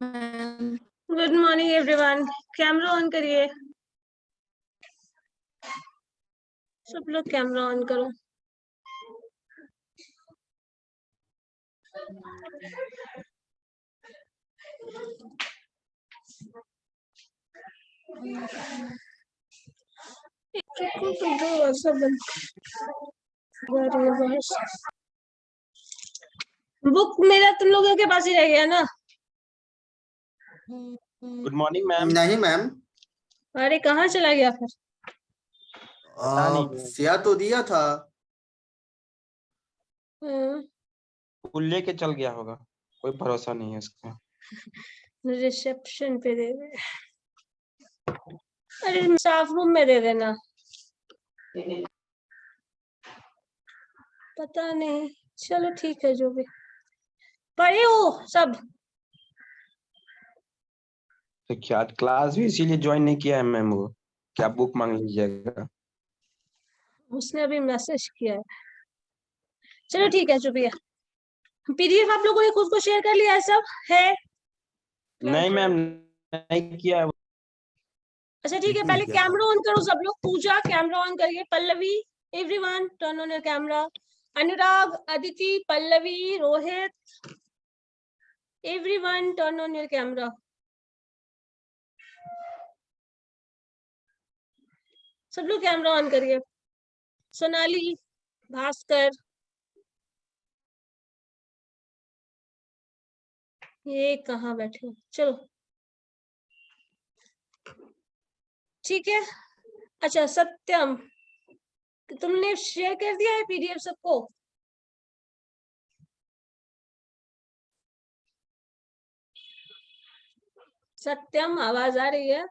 Good morning everyone. Camera on करिए, सब लोग कैमरा ऑन करो। बुक मेरा तुम लोगों के पास ही रह गया ना? Good morning ma'am. नहीं मैम, अरे कहाँ चला गया फिर? पता नहीं। सिया तो दिया था। वो लेके चल गया होगा, कोई भरोसा नहीं है उसका। रिसेप्शन पे दे दे। अरे स्टाफ रूम में दे देना। पता नहीं, चलो ठीक है, जो भी। पढ़े हो सब? तो क्या क्लास भी इसीलिए ज्वाइन नहीं किया है मैम, वो क्या बुक मांग लीजिएगा। उसने अभी मैसेज किया है। चलो ठीक है, जो भी है। पीडीएफ आप लोगों ने खुद को शेयर कर लिया है? सब है? नहीं मैम, नहीं किया है। अच्छा ठीक है, पहले कैमरा ऑन करो सब लोग। पूजा कैमरा ऑन करिए। Pallavi, everyone turn on your camera. Anurag, Aditi, Pallavi, Rohit, everyone turn on your camera. सब लोग कैमरा ऑन करिए। सोनाली, भास्कर, ये कहाँ बैठे हो? चलो ठीक है। अच्छा सत्यम, तुमने शेयर कर दिया है पीडीएफ सबको? सत्यम, आवाज आ रही है?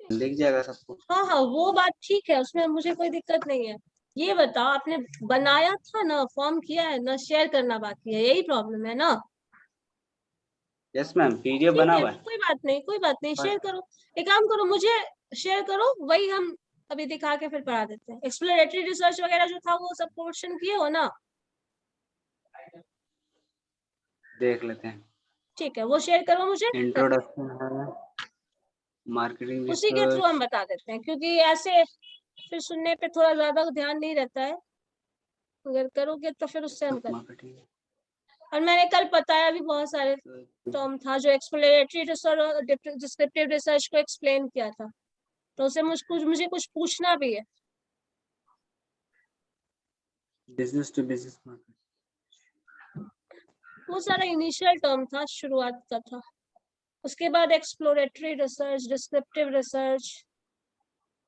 लिख जाएगा सबको। हाँ हाँ, वो बात ठीक है, उसमें मुझे कोई दिक्कत नहीं है। ये बताओ, आपने बनाया था ना, फॉर्म किया है ना, शेयर करना बाकी है, यही प्रॉब्लम है ना? यस मैम, पीडीएफ ठीक बना है, हुआ है। कोई बात नहीं, कोई बात नहीं, शेयर करो। एक काम करो, मुझे शेयर करो, वही हम अभी दिखा के फिर पढ़ा देते हैं। एक्सप्लोरेटरी रिसर्च वगैरह जो था, वो सब पोर्शन किए हो ना? देख लेते हैं। ठीक है, वो शेयर करो मुझे। इंट्रोडक्शन है, मार्केटिंग उसी के थ्रू हम रिसर्च। बता देते हैं, क्योंकि ऐसे फिर सुनने पे थोड़ा ज्यादा ध्यान नहीं रहता है। अगर करोगे तो फिर उससे हम करें। मार्केटिंग और मैंने कल बताया भी, बहुत सारे टर्म था जो एक्सप्लोरेटरी रिसर्च और डिस्क्रिप्टिव रिसर्च को एक्सप्लेन किया था, तो उसे मुझे कुछ पूछना भी है। Business to business market. वो सारा इनिशियल टर्म था, शुरुआत का था। उसके बाद एक्सप्लोरेटरी रिसर्च, डिस्क्रिप्टिव रिसर्च,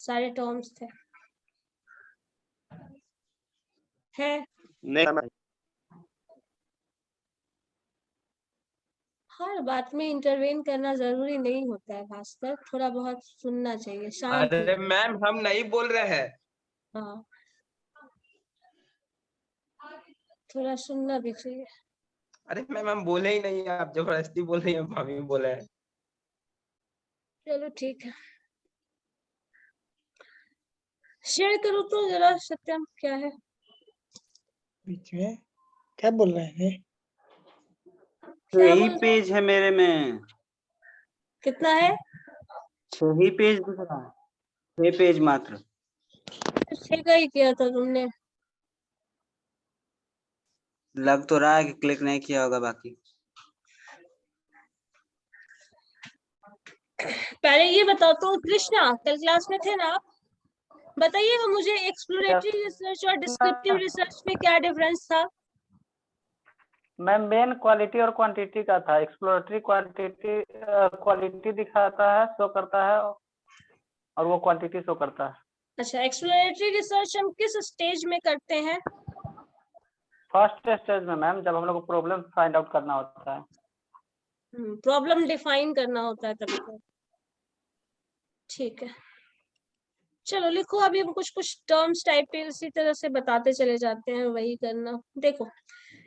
सारे टर्म्स थे। है नहीं, हर बात में इंटरवेन करना जरूरी नहीं होता है भास्कर, थोड़ा बहुत सुनना चाहिए, शांत हो। अरे मैम हम नहीं बोल रहे हैं। हाँ, थोड़ा सुनना भी चाहिए। अरे मैम हम बोले ही नहीं, आप जबरदस्ती बोल रही हैं, हम ही बोले हैं। चलो ठीक है, शेयर करो तो जरा। सत्यम क्या है बीच में? क्या बोल रहे हैं? क्या यही बोल? पेज है मेरे में। कितना है? 6 ही पेज दिख रहा है, 6 पेज मात्र। छह का ही किया था तुमने? लग तो रहा है कि क्लिक नहीं किया होगा बाकी। पहले ये बताओ तो, कृष्णा कल क्लास में थे ना आप? बताइएगा मुझे, एक्सप्लोरेटरी रिसर्च और डिस्क्रिप्टिव रिसर्च में क्या डिफरेंस था? मैम मेन क्वालिटी और क्वांटिटी का था। एक्सप्लोरेटरी क्वालिटी दिखाता है, शो करता है, और वो क्वांटिटी शो करता है। अच्छा, एक्सप्लोरेटरी रिसर्च हम किस स्टेज में करते हैं? फर्स्ट स्टेज में मैम, जब हम लोग को प्रॉब्लम फाइंड आउट करना होता है। प्रॉब्लम डिफाइन करना होता है तभी तो। ठीक है, चलो लिखो। अभी हम कुछ कुछ टर्म्स टाइप पे इसी तरह से बताते चले जाते हैं, वही करना। देखो,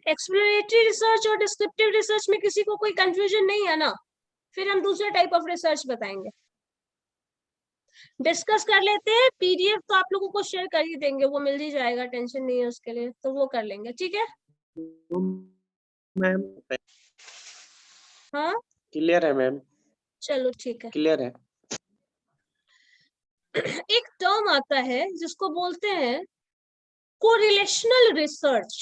एक्सप्लोरेटरी रिसर्च और डिस्क्रिप्टिव रिसर्च में किसी को कोई कंफ्यूजन नहीं है ना? फिर हम दूसरा टाइप ऑफ रिसर्च बताएंगे, डिस्कस कर लेते हैं। पीडीएफ तो आप लोगों को शेयर कर ही देंगे, वो मिल ही जाएगा, टेंशन नहीं है उसके लिए, तो वो कर लेंगे। ठीक है, मैम हाँ क्लियर है मैम, चलो ठीक है। क्लियर है। एक टर्म आता है जिसको बोलते हैं कोरिलेशनल रिसर्च।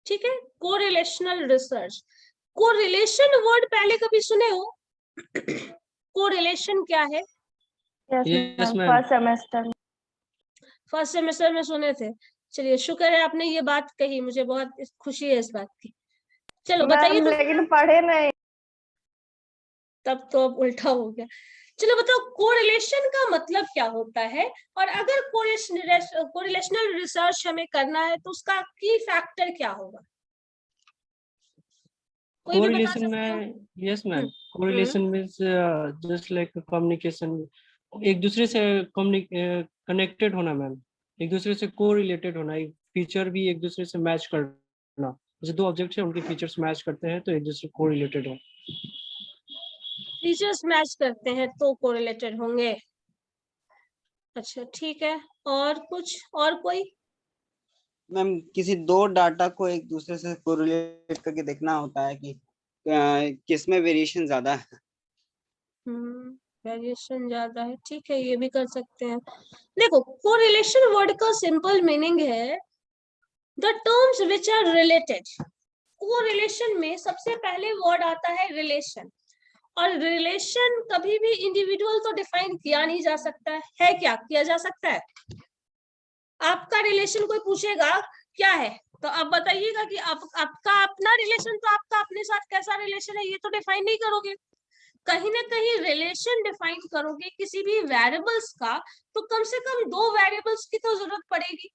ठीक है, कोरिलेशनल रिसर्च। कोरिलेशन वर्ड पहले कभी सुने हो? कोरिलेशन क्या है? Yes ma'am, first semester first semester में सुने थे। चलिए शुक्र है आपने ये बात कही, मुझे बहुत खुशी है इस बात की। चलो बताइए मैम, तो, लेकिन पढ़े नहीं। तब तो अब उल्टा हो गया। चलो बताओ कोरिलेशन का मतलब क्या होता है, और अगर कोरिलेशनल रिसर्च हमें करना है तो उसका की फैक्टर क्या होगा? कोई भी बता कोरिलेशन सकते हो? में, yes ma'am, hmm, correlation means just like communication, एक दूसरे से कनेक्टेड होना मैम, एक दूसरे से कोरिलेटेड होना, एक फीचर भी एक दूसरे से मैच करना। जैसे दो ऑब्जेक्ट है, उनके फीचर्स मैच करते हैं तो एक दूसरे कोरिलेटेड हो। फीचर्स मैच करते हैं तो कोरिलेटेड होंगे। अच्छा ठीक है, और कुछ, और कोई? मैम किसी दो डाटा को एक दूसरे से कोरिलेट करके देखना होता है कि किसमें वेरिएशन ज्यादा है। वेरिएशन ज्यादा है, ठीक है, ये भी कर सकते हैं। देखो कोरिलेशन वर्ड का सिंपल मीनिंग है the terms which are related. Correlation में सबसे पहले वर्ड आता है रिलेशन, और रिलेशन कभी भी इंडिविजुअल तो डिफाइन किया नहीं जा सकता है क्या? किया जा सकता है? आपका रिलेशन कोई पूछेगा क्या है, तो आप बताइएगा कि आपका अपना रिलेशन, तो आपका अपने साथ कैसा रिलेशन है ये तो डिफाइन नहीं करोगे। कहीं ना कहीं रिलेशन डिफाइन करोगे किसी भी वेरिएबल्स का, तो कम से कम दो वेरिएबल्स की तो जरूरत पड़ेगी,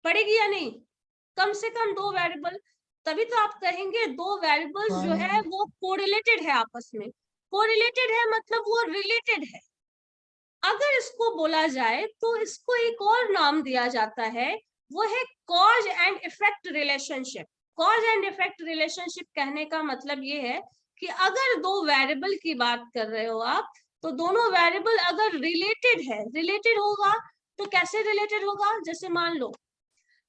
पड़ेगी या नहीं? कम से कम दो वेरिएबल, तभी तो आप कहेंगे दो वेरिएबल्स जो है वो कोरिलेटेड है आपस में। कोरिलेटेड है मतलब वो रिलेटेड है। अगर इसको बोला जाए तो इसको एक और नाम दिया जाता है, वो है cause and effect relationship. Cause and effect relationship कहने का मतलब ये है कि अगर दो वेरिएबल की बात कर रहे हो आप, तो दोनों वेरिएबल अगर रिलेटेड है, रिलेटेड होगा तो कैसे रिलेटेड होगा? जैसे मान लो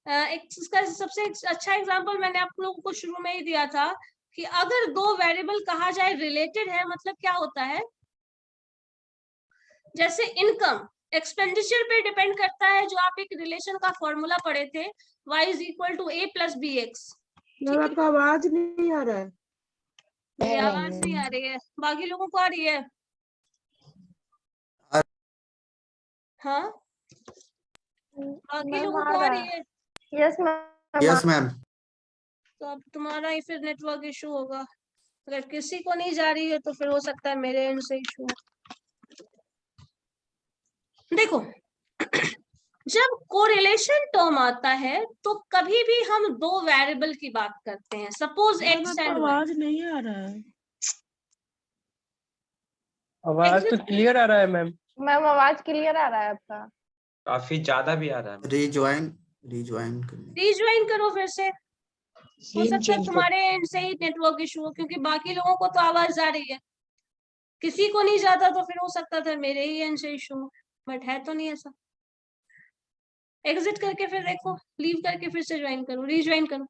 एक इसका सबसे अच्छा एग्जांपल मैंने आप लोगों को शुरू में ही दिया था कि अगर दो वेरिएबल कहा जाए रिलेटेड है, मतलब क्या होता है? जैसे इनकम एक्सपेंडिचर पे डिपेंड करता है, जो आप एक रिलेशन का फॉर्मूला पढ़े थे, y is equal to a plus B X. आपका आवाज नहीं आ रहा है। मेरी आवाज नहीं आ रही है, बाकी लोगों को आ रही है? हाँ बाकी लोगों को आ रही है? Yes ma'am. Yes ma'am. तो अब तुम्हारा ही फिर नेटवर्क इशू होगा। अगर किसी को नहीं जा रही है तो फिर हो सकता है मेरे एंड से इशू हो। देखो जब कोरिलेशन टर्म आता है तो कभी भी हम दो वेरिएबल की बात करते हैं, सपोज एक्स एंड वाई। आवाज नहीं आ रहा है। आवाज तो क्लियर आ रहा है मैम। मैम आवाज क्लियर आ रहा है आपका। काफी ज्यादा भी आ रहा है। रिज्वाइन रीज्वाइन करो फिर से, हो सकता है तुम्हारे एंड से ही नेटवर्क इशू हो, क्योंकि बाकी लोगों को तो आवाज आ रही है। किसी को नहीं जाता तो फिर हो सकता था मेरे ही एंड से इशू हो, बट है तो नहीं ऐसा। एग्जिट करके फिर देखो, लीव करके फिर से ज्वाइन करो, रीज्वाइन करो।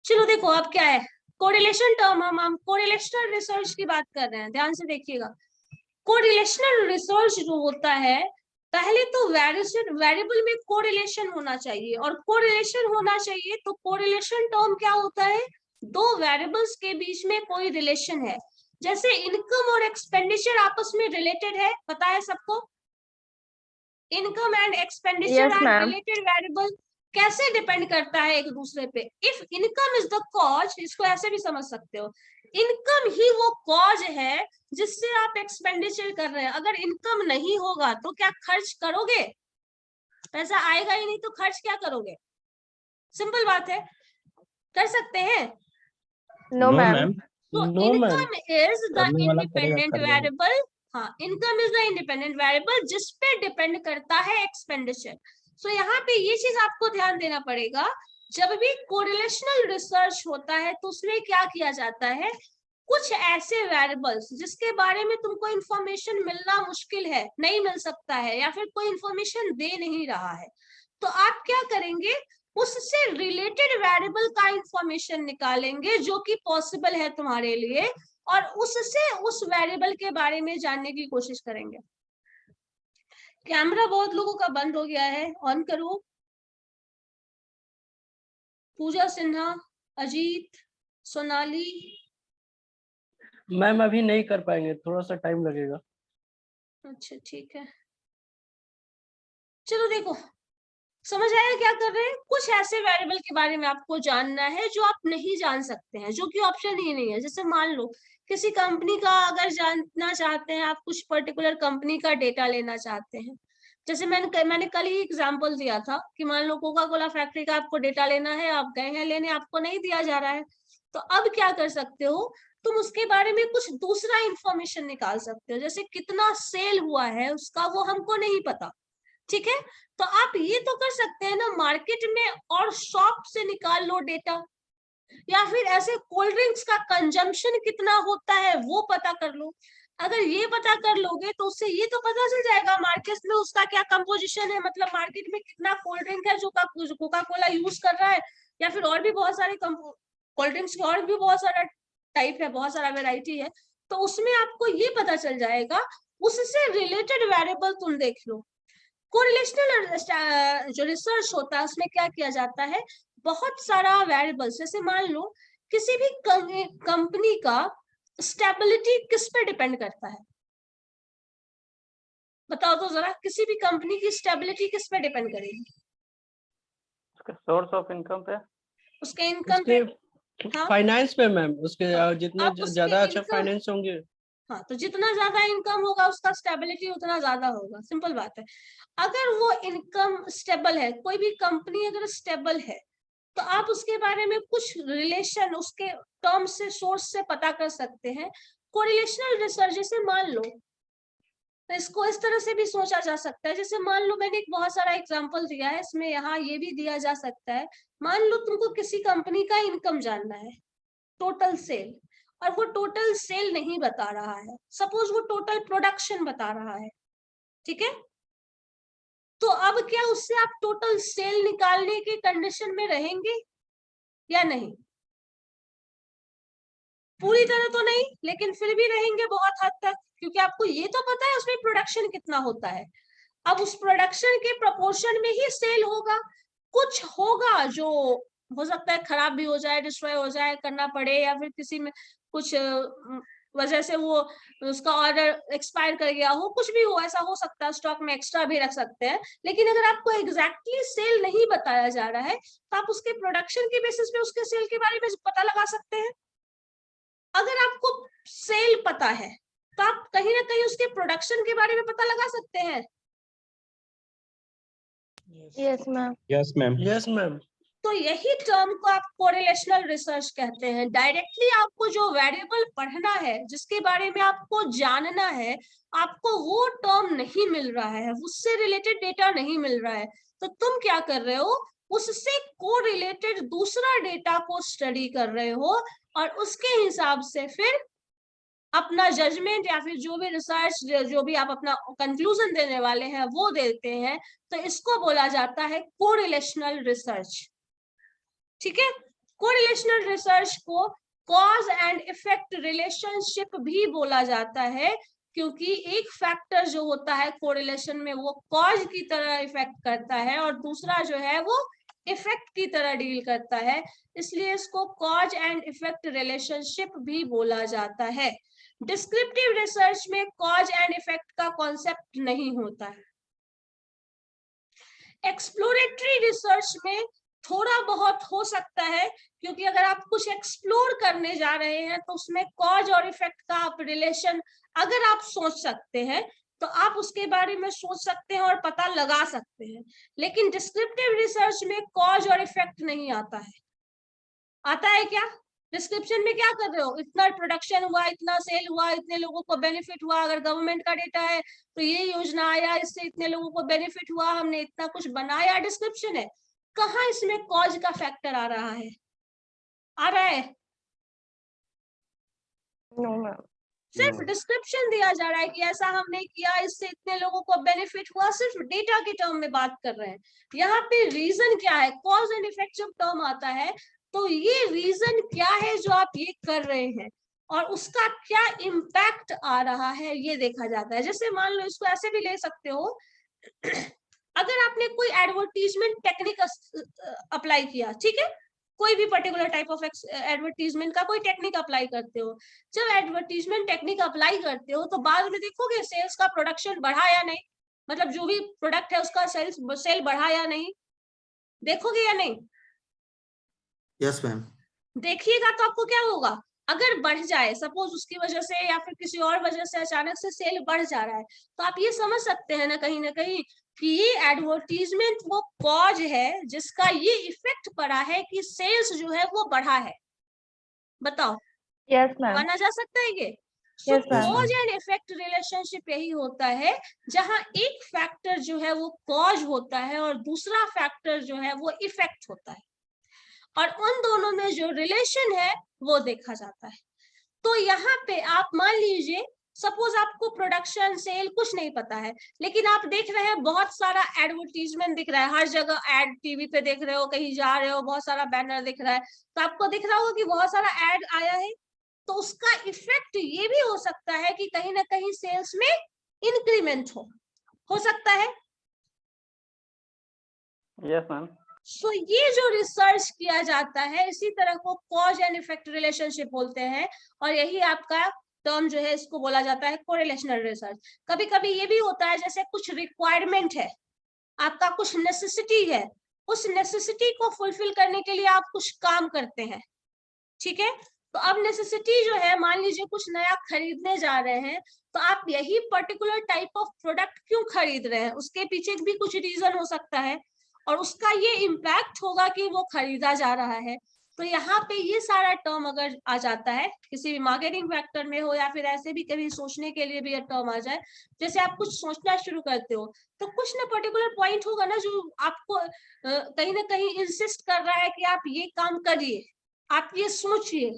चलो देखो अब क्या है, कोरिलेशन टर्म, हम कोरिलेशनल रिसर्च की बात कर रहे हैं, ध्यान से देखिएगा। कोरिलेशनल रिसर्च जो होता है, पहले तो वेरिएबल में कोरिलेशन होना चाहिए, और कोरिलेशन होना चाहिए तो कोरिलेशन टर्म क्या होता है? दो वेरिएबल्स के बीच में कोई रिलेशन है। जैसे इनकम और एक्सपेंडिचर आपस में रिलेटेड है, पता है सबको? Income and expenditure are related variable. कैसे डिपेंड करता है एक दूसरे पे? If income is the cause, इसको ऐसे भी समझ सकते हो, इनकम ही वो कॉज है जिससे आप एक्सपेंडिचर कर रहे हैं। अगर इनकम नहीं होगा तो क्या खर्च करोगे? पैसा आएगा ही नहीं तो खर्च क्या करोगे? सिंपल बात है, कर सकते हैं? No ma'am. तो income is the independent variable. हाँ, income is the independent variable जिस पे डिपेंड करता है एक्सपेंडिचर। सो यहाँ पे ये चीज आपको ध्यान देना पड़ेगा, जब भी कोरिलेशनल रिसर्च होता है तो उसमें क्या किया जाता है, कुछ ऐसे वेरिएबल्स जिसके बारे में तुमको इंफॉर्मेशन मिलना मुश्किल है, नहीं मिल सकता है, या फिर कोई इंफॉर्मेशन दे नहीं रहा है, तो आप क्या करेंगे, उससे रिलेटेड वेरिएबल का इंफॉर्मेशन निकालेंगे जो कि पॉसिबल है तुम्हारे लिए, और उससे उस वेरिएबल के बारे में जानने की कोशिश करेंगे। कैमरा बहुत लोगों का बंद हो गया है, ऑन करो। पूजा सिन्हा, अजीत, सोनाली। मैम अभी नहीं कर पाएंगे, थोड़ा सा टाइम लगेगा। अच्छा ठीक है, चलो देखो समझ आया क्या कर रहे हैं। कुछ ऐसे वेरिएबल के बारे में आपको जानना है जो आप नहीं जान सकते हैं, जो कि ऑप्शन ही नहीं है। जैसे मान लो किसी कंपनी का अगर जानना चाहते हैं आप, कुछ पर्टिकुलर कंपनी का डेटा लेना चाहते हैं, जैसे मैंने कल ही एग्जांपल दिया था कि मान लो कोका कोला फैक्ट्री का आपको डेटा लेना है, आप गए हैं लेने, आपको नहीं दिया जा रहा है, तो अब क्या कर सकते हो, तुम उसके बारे में कुछ दूसरा इंफॉर्मेशन निकाल सकते हो। जैसे कितना सेल हुआ है उसका, वो हमको नहीं पता, ठीक है, तो आप ये तो कर सकते हैं ना, मार्केट में और शॉप से निकाल लो डेटा, या फिर ऐसे कोल्ड ड्रिंक्स का कंजम्पशन कितना होता है वो पता कर लो। अगर ये पता कर लोगे तो उससे ये तो पता चल जाएगा मार्केट में उसका क्या कंपोजिशन है, मतलब मार्केट में कितना कोल्ड ड्रिंक है जो कोका कोला यूज कर रहा है, या फिर और भी बहुत सारे कोल्ड ड्रिंक्स के और भी बहुत सारा टाइप है, बहुत सारा वेराइटी है, तो उसमें आपको ये पता चल जाएगा। उससे रिलेटेड वेरिएबल तुम देख लो। कोरिलेशनल जो रिसर्च होता है उसमें क्या किया जाता है, बहुत सारा वेरिएबल्स, जैसे मान लो किसी भी कंपनी का स्टेबिलिटी किस पे डिपेंड करता है, बताओ तो जरा, किसी भी कंपनी की स्टेबिलिटी किस पे डिपेंड करेगी? उसके सोर्स ऑफ इनकम पे। उसके इनकम पे। उसके हाँ, फाइनेंस पे मैम, उसके हाँ, जितने आप उसके ज्यादा अच्छा income- फाइनेंस होंगे। हाँ, तो जितना ज्यादा इनकम होगा उसका स्टेबिलिटी उतना ज्यादा होगा, सिंपल बात है। अगर वो इनकम स्टेबल है, कोई भी कंपनी अगर स्टेबल है, तो आप उसके बारे में कुछ रिलेशन उसके टर्म से, सोर्स से पता कर सकते हैं। कोरिलेशनल रिसर्च, जैसे मान लो, तो इसको इस तरह से भी सोचा जा सकता है, जैसे मान लो मैंने एक बहुत सारा एग्जांपल दिया है, इसमें यहाँ ये भी दिया जा सकता है। मान लो तुमको किसी कंपनी का इनकम जानना है, टोटल सेल, और वो टोटल सेल नहीं बता रहा है, सपोज वो टोटल प्रोडक्शन बता रहा है, ठीक है, तो अब क्या उससे आप टोटल सेल निकालने के कंडीशन में रहेंगे या नहीं? पूरी तरह तो नहीं, लेकिन फिर भी रहेंगे बहुत हद तक, क्योंकि आपको ये तो पता है उसमें प्रोडक्शन कितना होता है। अब उस प्रोडक्शन के प्रोपोर्शन में ही सेल होगा। कुछ होगा जो हो सकता है खराब भी हो जाए, डिस्ट्रॉय हो जाए, करना पड़े, या फिर किसी में कुछ वजह से वो उसका ऑर्डर एक्सपायर कर गया हो, कुछ भी हो, ऐसा हो सकता है, स्टॉक में एक्स्ट्रा भी रख सकते हैं। लेकिन अगर आपको एग्जैक्टली सेल नहीं बताया जा रहा है, तो आप उसके प्रोडक्शन के बेसिस पे उसके सेल के बारे में पता लगा सकते हैं। अगर आपको सेल पता है तो आप कहीं ना कहीं उसके प्रोडक्शन के बारे में पता लगा सकते हैं। Yes ma'am. Yes ma'am. Yes ma'am. तो यही टर्म को आप कोरिलेशनल रिसर्च कहते हैं। डायरेक्टली आपको जो वेरिएबल पढ़ना है, जिसके बारे में आपको जानना है, आपको वो टर्म नहीं मिल रहा है, उससे रिलेटेड डेटा नहीं मिल रहा है, तो तुम क्या कर रहे हो, उससे कोरिलेटेड दूसरा डेटा को स्टडी कर रहे हो, और उसके हिसाब से फिर अपना जजमेंट या फिर जो भी रिसर्च, जो भी आप अपना कंक्लूजन देने वाले हैं वो देते हैं। तो इसको बोला जाता है कोरिलेशनल रिसर्च, ठीक है। कोरिलेशनल रिसर्च को कॉज एंड इफेक्ट रिलेशनशिप भी बोला जाता है, क्योंकि एक फैक्टर जो होता है कोरिलेशन में वो कॉज की तरह इफेक्ट करता है, और दूसरा जो है वो इफेक्ट की तरह डील करता है, इसलिए इसको कॉज एंड इफेक्ट रिलेशनशिप भी बोला जाता है। डिस्क्रिप्टिव रिसर्च में कॉज एंड इफेक्ट का कॉन्सेप्ट नहीं होता है। एक्सप्लोरेटरी रिसर्च में थोड़ा बहुत हो सकता है, क्योंकि अगर आप कुछ एक्सप्लोर करने जा रहे हैं तो उसमें कॉज और इफेक्ट का आप रिलेशन अगर आप सोच सकते हैं तो आप उसके बारे में सोच सकते हैं और पता लगा सकते हैं। लेकिन डिस्क्रिप्टिव रिसर्च में कॉज और इफेक्ट नहीं आता है। आता है क्या? डिस्क्रिप्शन में क्या कर रहे हो, इतना प्रोडक्शन हुआ, इतना सेल हुआ, इतने लोगों को बेनिफिट हुआ, अगर गवर्नमेंट का डेटा है तो ये योजना आया, इससे इतने लोगों को बेनिफिट हुआ, हमने इतना कुछ बनाया, डिस्क्रिप्शन है। कहाँ इसमें कॉज का फैक्टर आ रहा है? आ रहा है? No ma'am. सिर्फ डिस्क्रिप्शन दिया जा रहा है कि ऐसा हमने किया, इससे इतने लोगों को बेनिफिट हुआ, सिर्फ डेटा के टर्म में बात कर रहे हैं। यहाँ पे रीजन क्या है, कॉज एंड इफेक्ट जब टर्म आता है तो ये रीजन क्या है जो आप ये कर रहे हैं और उसका क्या इम्पैक्ट आ रहा है ये देखा जाता है। जैसे मान लो इसको ऐसे भी ले सकते हो, अगर आपने कोई एडवर्टीजमेंट टेक्निक अप्लाई किया, ठीक है, कोई भी पर्टिकुलर टाइप ऑफ एडवर्टीजमेंट का कोई टेक्निक अप्लाई करते हो, जब एडवर्टीजमेंट टेक्निक अप्लाई करते हो तो बाद में देखोगे सेल्स का प्रोडक्शन बढ़ा या नहीं, मतलब जो भी प्रोडक्ट है उसका सेल बढ़ा या नहीं, देखोगे या नहीं? Yes ma'am. देखिएगा तो आपको क्या होगा, अगर बढ़ जाए सपोज उसकी वजह से या फिर किसी और वजह से अचानक से सेल बढ़ जा रहा है, तो आप ये समझ सकते हैं ना कहीं कि ये एडवर्टीजमेंट वो कॉज है जिसका ये इफेक्ट पड़ा है कि सेल्स जो है वो बढ़ा है। बताओ, यस मैम। माना जा सकता है ये? Yes, ma'am. Cause and effect relationship यही होता है जहां एक फैक्टर जो है वो कॉज होता है और दूसरा फैक्टर जो है वो इफेक्ट होता है, और उन दोनों में जो रिलेशन है वो देखा जाता है। तो यहाँ पे आप मान लीजिए सपोज आपको प्रोडक्शन सेल कुछ नहीं पता है, लेकिन आप देख रहे हैं बहुत सारा एडवर्टीजमेंट दिख रहा है, हर जगह एड, टीवी पे देख रहे हो, कहीं जा रहे हो बहुत सारा बैनर दिख रहा है, तो आपको दिख रहा होगा कि बहुत सारा एड आया है, तो उसका इफेक्ट ये भी हो सकता है कि कहीं ना कहीं सेल्स में इंक्रीमेंट हो सकता है। Yes ma'am. सो ये जो रिसर्च किया जाता है इसी तरह को कॉज एंड इफेक्ट रिलेशनशिप बोलते हैं, और यही आपका टर्म जो है इसको बोला जाता है कोरिलेशनल रिसर्च। कभी कभी ये भी होता है जैसे कुछ रिक्वायरमेंट है, आपका कुछ नेसेसिटी है, उस नेसेसिटी को फुलफिल करने के लिए आप कुछ काम करते हैं, ठीक है, तो अब नेसेसिटी जो है, मान लीजिए कुछ नया खरीदने जा रहे हैं, तो आप यही पर्टिकुलर टाइप ऑफ प्रोडक्ट क्यों खरीद रहे हैं, उसके पीछे भी कुछ रीजन हो सकता है और उसका ये इम्पैक्ट होगा कि वो खरीदा जा रहा है। तो यहाँ पे ये सारा टर्म अगर आ जाता है किसी भी मार्केटिंग फैक्टर में हो या फिर ऐसे भी कभी सोचने के लिए भी ये टर्म आ जाए, जैसे आप कुछ सोचना शुरू करते हो तो कुछ ना पर्टिकुलर पॉइंट होगा ना जो आपको कहीं ना कहीं इंसिस्ट कर रहा है कि आप ये काम करिए, आप ये सोचिए।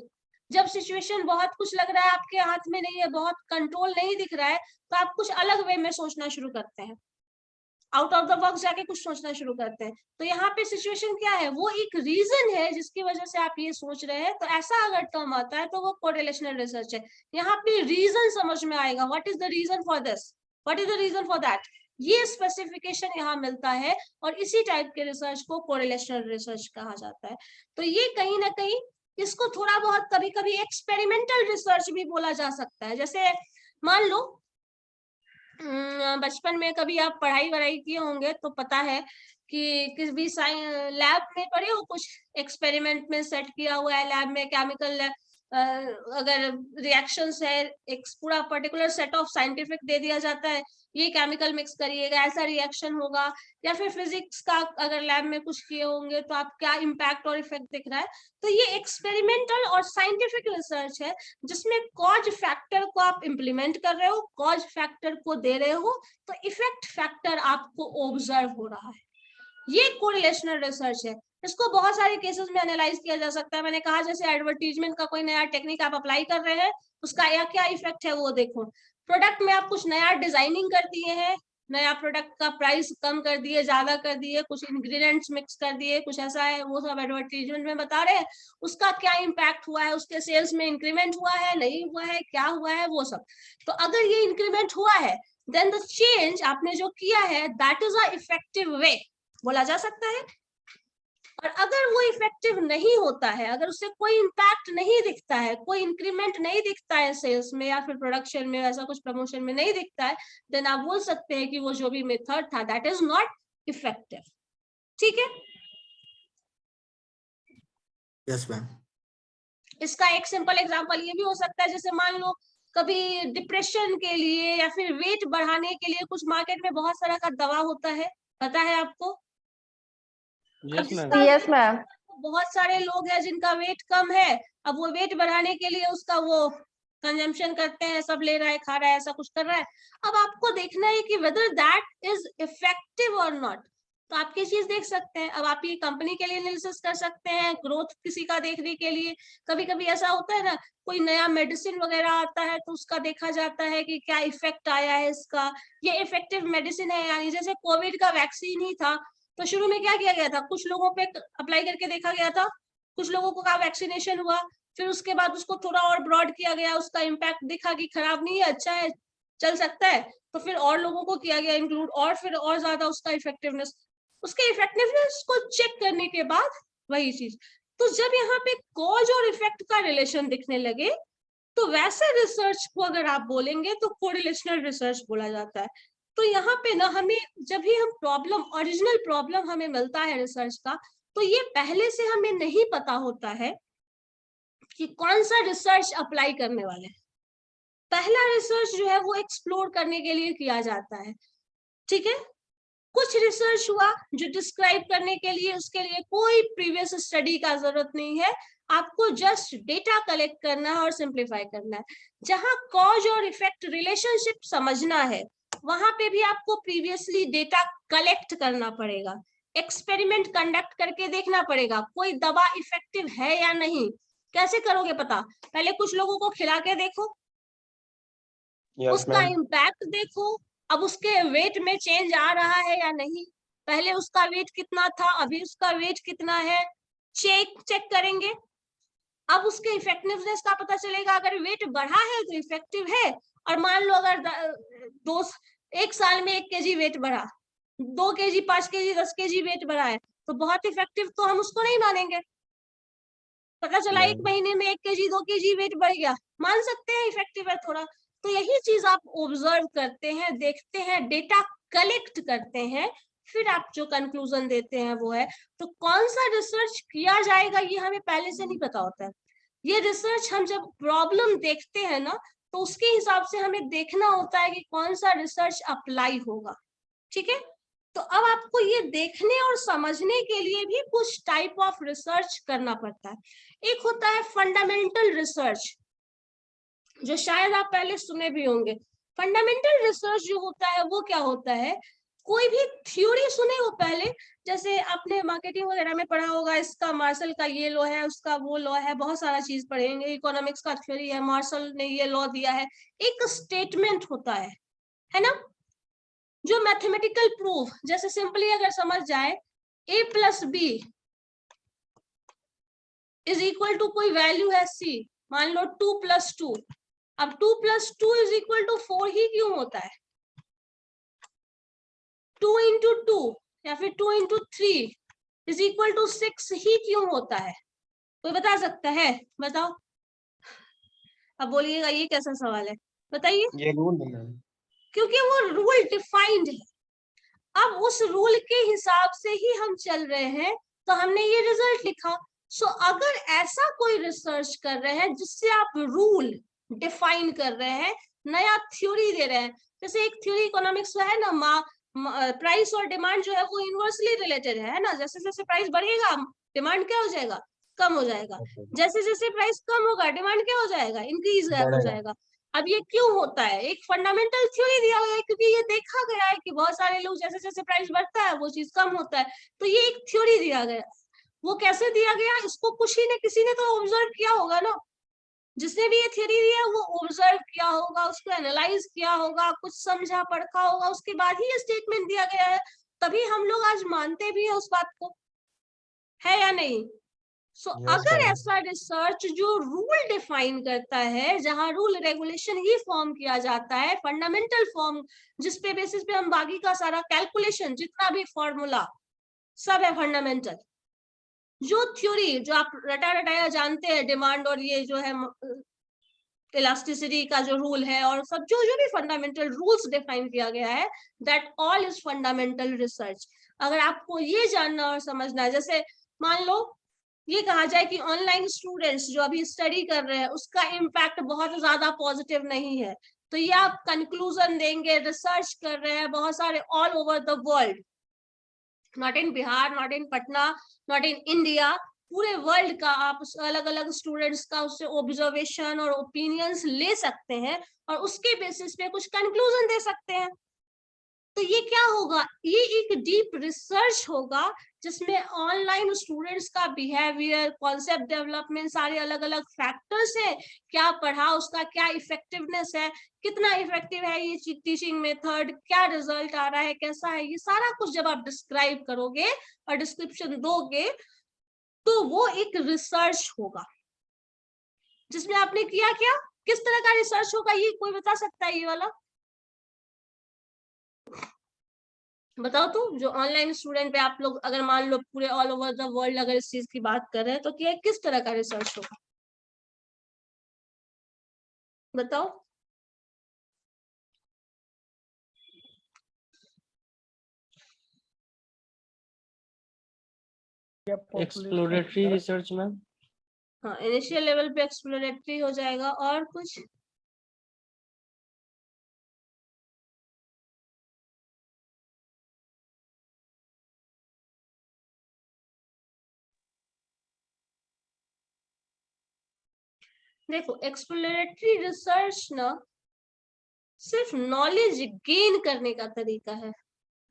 जब सिचुएशन बहुत कुछ लग रहा है आपके हाथ में नहीं है, बहुत कंट्रोल नहीं दिख रहा है, तो आप कुछ अलग वे में सोचना शुरू करते हैं, आउट ऑफ द बॉक्स जाके कुछ सोचना शुरू करते हैं। तो यहाँ पे सिचुएशन क्या है, वो एक रीजन है जिसकी वजह से आप ये सोच रहे हैं। तो ऐसा अगर टर्म आता है तो वो कोरिलेशनल रिसर्च है। यहाँ पे रीजन समझ में आएगा, what is the reason for this, what is the reason for that, ये स्पेसिफिकेशन यहाँ मिलता है और इसी टाइप के रिसर्च को कोरिलेशनल रिसर्च कहा जाता है। तो ये कहीं ना कहीं इसको थोड़ा बहुत कभी कभी एक्सपेरिमेंटल रिसर्च भी बोला जा सकता है। जैसे मान लो बचपन में कभी आप पढ़ाई वढ़ाई किए होंगे तो पता है कि किस भी लैब में पढ़े हो, कुछ एक्सपेरिमेंट में सेट किया हुआ है लैब में, केमिकल अगर रिएक्शंस है, एक पूरा पर्टिकुलर सेट ऑफ साइंटिफिक दे दिया जाता है, ये केमिकल मिक्स करिएगा ऐसा रिएक्शन होगा, या फिर फिजिक्स का अगर लैब में कुछ किए होंगे तो आप क्या इम्पैक्ट और इफेक्ट दिख रहा है। तो ये एक्सपेरिमेंटल और साइंटिफिक रिसर्च है जिसमें कॉज फैक्टर को आप इम्प्लीमेंट कर रहे हो, कॉज फैक्टर को दे रहे हो, तो इफेक्ट फैक्टर आपको ऑब्जर्व हो रहा है। ये कोरिलेशनल रिसर्च है। इसको बहुत सारे केसेस में एनालाइज किया जा सकता है। मैंने कहा जैसे एडवर्टीजमेंट का कोई नया टेक्निक आप अप्लाई कर रहे हैं, उसका या क्या इफेक्ट है वो देखो। प्रोडक्ट में आप कुछ नया डिजाइनिंग कर दिए हैं, नया प्रोडक्ट का प्राइस कम कर दिए, ज्यादा कर दिए, कुछ इंग्रेडिएंट्स मिक्स कर दिए, कुछ ऐसा है, वो सब एडवर्टीजमेंट में बता रहे हैं। उसका क्या इम्पैक्ट हुआ है, उसके सेल्स में इंक्रीमेंट हुआ है, नहीं हुआ है, क्या हुआ है, वो सब। तो अगर ये इंक्रीमेंट हुआ है देन द चेंज आपने जो किया है that is a effective way बोला जा सकता है। और अगर वो इफेक्टिव नहीं होता है, अगर उससे कोई इम्पैक्ट नहीं दिखता है, कोई इंक्रीमेंट नहीं दिखता है सेल्स में या फिर प्रोडक्शन में, ऐसा कुछ प्रमोशन में नहीं दिखता है, देन आप बोल सकते हैं कि वो जो भी मेथड था दैट इज नॉट इफेक्टिव। ठीक है, यस मैम। इसका एक सिंपल एग्जांपल ये भी हो सकता है, जैसे मान लो कभी डिप्रेशन के लिए या फिर वेट बढ़ाने के लिए कुछ मार्केट में बहुत सारा का दवा होता है, पता है आपको? Yes ma'am. बहुत सारे लोग हैं जिनका वेट कम है, अब वो वेट बढ़ाने के लिए उसका वो कंजम्पशन करते हैं, सब ले रहा है, खा रहा है, ऐसा कुछ कर रहा है। अब आपको देखना है कि वेदर दैट इज इफेक्टिव और नॉट। तो आप ये चीज देख सकते हैं। अब आप ये कंपनी के लिए एनालिसिस कर सकते हैं, ग्रोथ किसी का देखने के लिए। कभी कभी ऐसा होता है ना, कोई नया मेडिसिन वगैरह आता है तो उसका देखा जाता है कि क्या इफेक्ट आया है इसका, ये इफेक्टिव मेडिसिन है यानी। जैसे कोविड का वैक्सीन ही था, तो शुरू में क्या किया गया था, कुछ लोगों पे अप्लाई करके देखा गया था, कुछ लोगों को का वैक्सीनेशन हुआ, फिर उसके बाद उसको थोड़ा और ब्रॉड किया गया, उसका इम्पैक्ट दिखा कि खराब नहीं है, अच्छा है, चल सकता है, तो फिर और लोगों को किया गया इंक्लूड, और फिर और ज्यादा उसका इफेक्टिवनेस, उसके इफेक्टिवनेस को चेक करने के बाद वही चीज। तो जब यहाँ पे कॉज और इफेक्ट का रिलेशन दिखने लगे, तो वैसे रिसर्च को अगर आप बोलेंगे तो कोरिलेशनल रिसर्च बोला जाता है। तो यहाँ पे ना हमें जब भी हम प्रॉब्लम, ओरिजिनल प्रॉब्लम हमें मिलता है रिसर्च का, तो ये पहले से हमें नहीं पता होता है कि कौन सा रिसर्च अप्लाई करने वाले हैं। पहला रिसर्च जो है वो एक्सप्लोर करने के लिए किया जाता है, ठीक है। कुछ रिसर्च हुआ जो डिस्क्राइब करने के लिए, उसके लिए कोई प्रीवियस स्टडी का जरूरत नहीं है, आपको जस्ट डेटा कलेक्ट करना है और सिंप्लीफाई करना है। जहां कॉज और इफेक्ट रिलेशनशिप समझना है, वहां पे भी आपको प्रीवियसली डेटा कलेक्ट करना पड़ेगा, एक्सपेरिमेंट कंडक्ट करके देखना पड़ेगा कोई दवा इफेक्टिव है या नहीं। कैसे करोगे पता, पहले कुछ लोगों को खिला के देखो, उसका इम्पैक्ट देखो, अब उसके वेट में चेंज आ रहा है या नहीं, पहले उसका वेट कितना था, अभी उसका वेट कितना है, चेक करेंगे। अब उसके इफेक्टिवनेस का पता चलेगा, अगर वेट बढ़ा है तो इफेक्टिव है, और मान लो अगर एक साल में 1 kg वेट बढ़ा, 2 kg, 5 kg, 10 kg वेट बढ़ा है, तो बहुत इफेक्टिव तो हम उसको नहीं मानेंगे। पता चला 1 महीने में 1 kg 2 kg वेट बढ़ गया, मान सकते हैं इफेक्टिव है थोड़ा। तो यही चीज आप ऑब्जर्व करते हैं, देखते हैं, डेटा कलेक्ट करते हैं, फिर आप जो कंक्लूजन देते हैं वो है। तो कौन सा रिसर्च किया जाएगा ये हमें पहले से नहीं पता होता है। ये रिसर्च हम जब प्रॉब्लम देखते हैं ना, तो उसके हिसाब से हमें देखना होता है कि कौन सा रिसर्च अप्लाई होगा, ठीक है। तो अब आपको ये देखने और समझने के लिए भी कुछ टाइप ऑफ रिसर्च करना पड़ता है। एक होता है फंडामेंटल रिसर्च, जो शायद आप पहले सुने भी होंगे। फंडामेंटल रिसर्च जो होता है वो क्या होता है, कोई भी थ्योरी सुने हो पहले, जैसे आपने मार्केटिंग वगैरह में पढ़ा होगा, इसका मार्शल का ये लॉ है, उसका वो लॉ है, बहुत सारा चीज पढ़ेंगे, इकोनॉमिक्स का थ्योरी है, मार्शल ने ये लॉ दिया है। एक स्टेटमेंट होता है ना, जो मैथमेटिकल प्रूफ, जैसे सिंपली अगर समझ जाए a+b इज इक्वल टू कोई वैल्यू है c, मान लो 2+2, अब 2+2 इज इक्वल टू 4 ही क्यों होता है, 2 into 2 या फिर 2 into 3 इज इक्वल टू 6 ही क्यों होता है, कोई बता सकता है, बताओ। अब बोलिएगा ये कैसा सवाल है, बताइए। ये रूल है। क्योंकि वो रूल डिफाइंड है, अब उस रूल के हिसाब से ही हम चल रहे हैं, तो हमने ये रिजल्ट लिखा। सो अगर ऐसा कोई रिसर्च कर रहे हैं जिससे आप रूल डिफाइन कर रहे हैं, नया थ्योरी दे रहे हैं, जैसे एक थ्योरी इकोनॉमिक्स में है ना, प्राइस और डिमांड जो है वो इनवर्सली रिलेटेड है ना, जैसे जैसे प्राइस बढ़ेगा डिमांड क्या हो जाएगा, कम हो जाएगा, जैसे जैसे प्राइस कम होगा डिमांड क्या हो जाएगा, इंक्रीज हो जाएगा। अब ये क्यों होता है, एक फंडामेंटल थ्योरी दिया हुआ है, क्योंकि ये देखा गया है कि बहुत सारे लोग जैसे जैसे प्राइस बढ़ता है वो चीज कम होता है, तो ये एक थ्योरी दिया गया। वो कैसे दिया गया, इसको किसी ने तो ऑब्जर्व किया होगा ना, जिसने भी ये थ्योरी दिया वो ऑब्जर्व किया होगा, उसको एनालाइज किया होगा, कुछ समझा पढ़ा होगा, उसके बाद ही ये स्टेटमेंट दिया गया है, तभी हम लोग आज मानते भी है उस बात को, है या नहीं। सो अगर ऐसा रिसर्च जो रूल डिफाइन करता है, जहां रूल रेगुलेशन ही फॉर्म किया जाता है, फंडामेंटल फॉर्म, जिसपे बेसिस पे हम बाकी का सारा कैलकुलेशन, जितना भी फॉर्मूला सब है फंडामेंटल, जो थ्योरी जो आप रटा रटाया जानते हैं, डिमांड और ये जो है इलास्टिसिटी का जो रूल है, और सब जो जो भी फंडामेंटल रूल्स डिफाइन किया गया है, that all is fundamental research. अगर आपको ये जानना और समझना है, जैसे मान लो ये कहा जाए कि ऑनलाइन स्टूडेंट्स जो अभी स्टडी कर रहे हैं उसका इम्पैक्ट बहुत ज्यादा पॉजिटिव नहीं है, तो ये आप कंक्लूजन देंगे, रिसर्च कर रहे हैं बहुत सारे all over the world, not in Bihar, not in Patna, not in India, पूरे वर्ल्ड का आप अलग अलग स्टूडेंट्स का उससे ऑब्जर्वेशन और ओपिनियंस ले सकते हैं, और उसके बेसिस पे कुछ कंक्लूजन दे सकते हैं। तो ये क्या होगा, ये एक डीप रिसर्च होगा जिसमें ऑनलाइन स्टूडेंट्स का बिहेवियर, कॉन्सेप्ट डेवलपमेंट, सारे अलग अलग फैक्टर्स है, क्या पढ़ा, उसका क्या इफेक्टिवनेस है, कितना इफेक्टिव है ये टीचिंग मेथड, क्या रिजल्ट आ रहा है, कैसा है, ये सारा कुछ जब आप डिस्क्राइब करोगे और डिस्क्रिप्शन दोगे तो वो एक रिसर्च होगा जिसमें आपने किया क्या, किस तरह का रिसर्च होगा, ये कोई बता सकता है ये वाला? बताओ तो, जो ऑनलाइन स्टूडेंट पे आप लोग अगर मान लो पूरे ऑल ओवर द वर्ल्ड अगर इस चीज की बात कर रहे हैं तो क्या किस तरह का रिसर्च होगा, बताओ। Exploratory research ma'am. हाँ, इनिशियल लेवल पे एक्सप्लोरेटरी हो जाएगा, और कुछ? देखो, एक्सप्लोरेटरी रिसर्च ना सिर्फ नॉलेज गेन करने का तरीका है।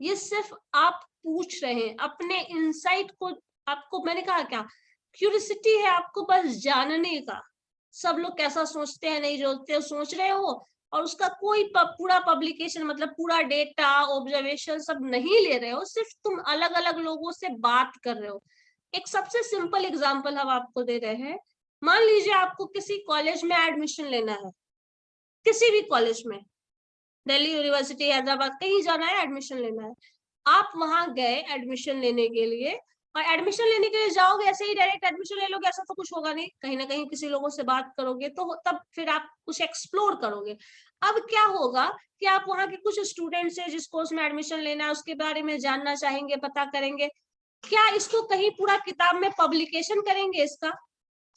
ये सिर्फ आप पूछ रहे हैं अपने इंसाइट को, आपको मैंने कहा क्या, क्यूरियोसिटी है आपको बस जानने का, सब लोग कैसा सोचते हैं नहीं सोचते सोच रहे हो, और उसका कोई पूरा पब्लिकेशन मतलब पूरा डेटा ऑब्जर्वेशन सब नहीं ले रहे हो, सिर्फ तुम अलग अलग लोगों से बात कर रहे हो। एक सबसे सिंपल एग्जांपल हम आपको दे रहे हैं, मान लीजिए आपको किसी कॉलेज में एडमिशन लेना है, किसी भी कॉलेज में, दिल्ली यूनिवर्सिटी, हैदराबाद, कहीं जाना है, एडमिशन लेना है, आप वहां गए एडमिशन लेने के लिए, और एडमिशन लेने के लिए जाओगे ऐसे ही डायरेक्ट एडमिशन ले लोगे ऐसा तो कुछ होगा नहीं, कहीं ना कहीं किसी लोगों से बात करोगे, तो तब फिर आप कुछ एक्सप्लोर करोगे। अब क्या होगा कि आप वहां के कुछ स्टूडेंट से जिस कोर्स में एडमिशन लेना है उसके बारे में जानना चाहेंगे, पता करेंगे, क्या इसको कहीं पूरा किताब में पब्लिकेशन करेंगे, इसका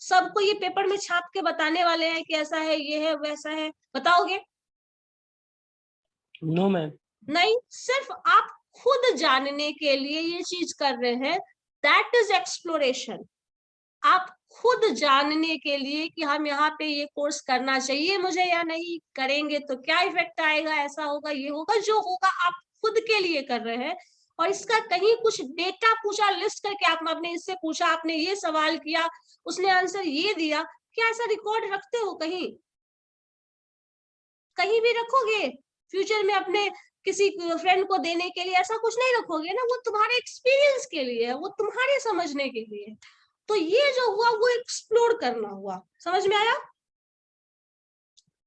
सबको ये पेपर में छाप के बताने वाले हैं कि ऐसा है, ये है, वैसा है, बताओगे? No ma'am. नहीं, सिर्फ आप खुद जानने के लिए ये चीज कर रहे हैं, दैट इज एक्सप्लोरेशन। आप खुद जानने के लिए कि हम यहाँ पे ये कोर्स करना चाहिए मुझे या नहीं, करेंगे तो क्या इफेक्ट आएगा, ऐसा होगा, ये होगा, जो होगा आप खुद के लिए कर रहे हैं। और इसका कहीं कुछ डेटा पूछा, लिस्ट करके आपने इससे पूछा, आपने ये सवाल किया, उसने आंसर ये दिया, क्या ऐसा रिकॉर्ड रखते हो कहीं? कहीं भी रखोगे फ्यूचर में अपने किसी फ्रेंड को देने के लिए? ऐसा कुछ नहीं रखोगे ना, वो तुम्हारे एक्सपीरियंस के लिए है, वो तुम्हारे समझने के लिए है। तो ये जो हुआ वो एक्सप्लोर करना हुआ, समझ में आया?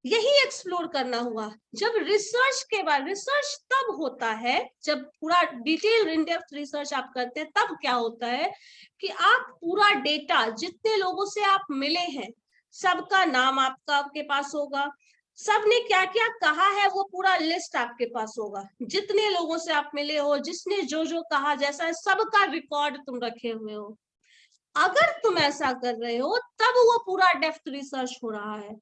यही एक्सप्लोर करना हुआ। जब रिसर्च के बाद, रिसर्च तब होता है जब पूरा डिटेल इन डेप्थ रिसर्च आप करते हैं, तब क्या होता है कि आप पूरा डेटा, जितने लोगों से आप मिले हैं सबका नाम आपके पास होगा, सबने क्या क्या कहा है वो पूरा लिस्ट आपके पास होगा, जितने लोगों से आप मिले हो, जिसने जो जो कहा, जैसा है, सबका रिकॉर्ड तुम रखे हुए हो। अगर तुम ऐसा कर रहे हो तब वो पूरा डेप्थ रिसर्च हो रहा है।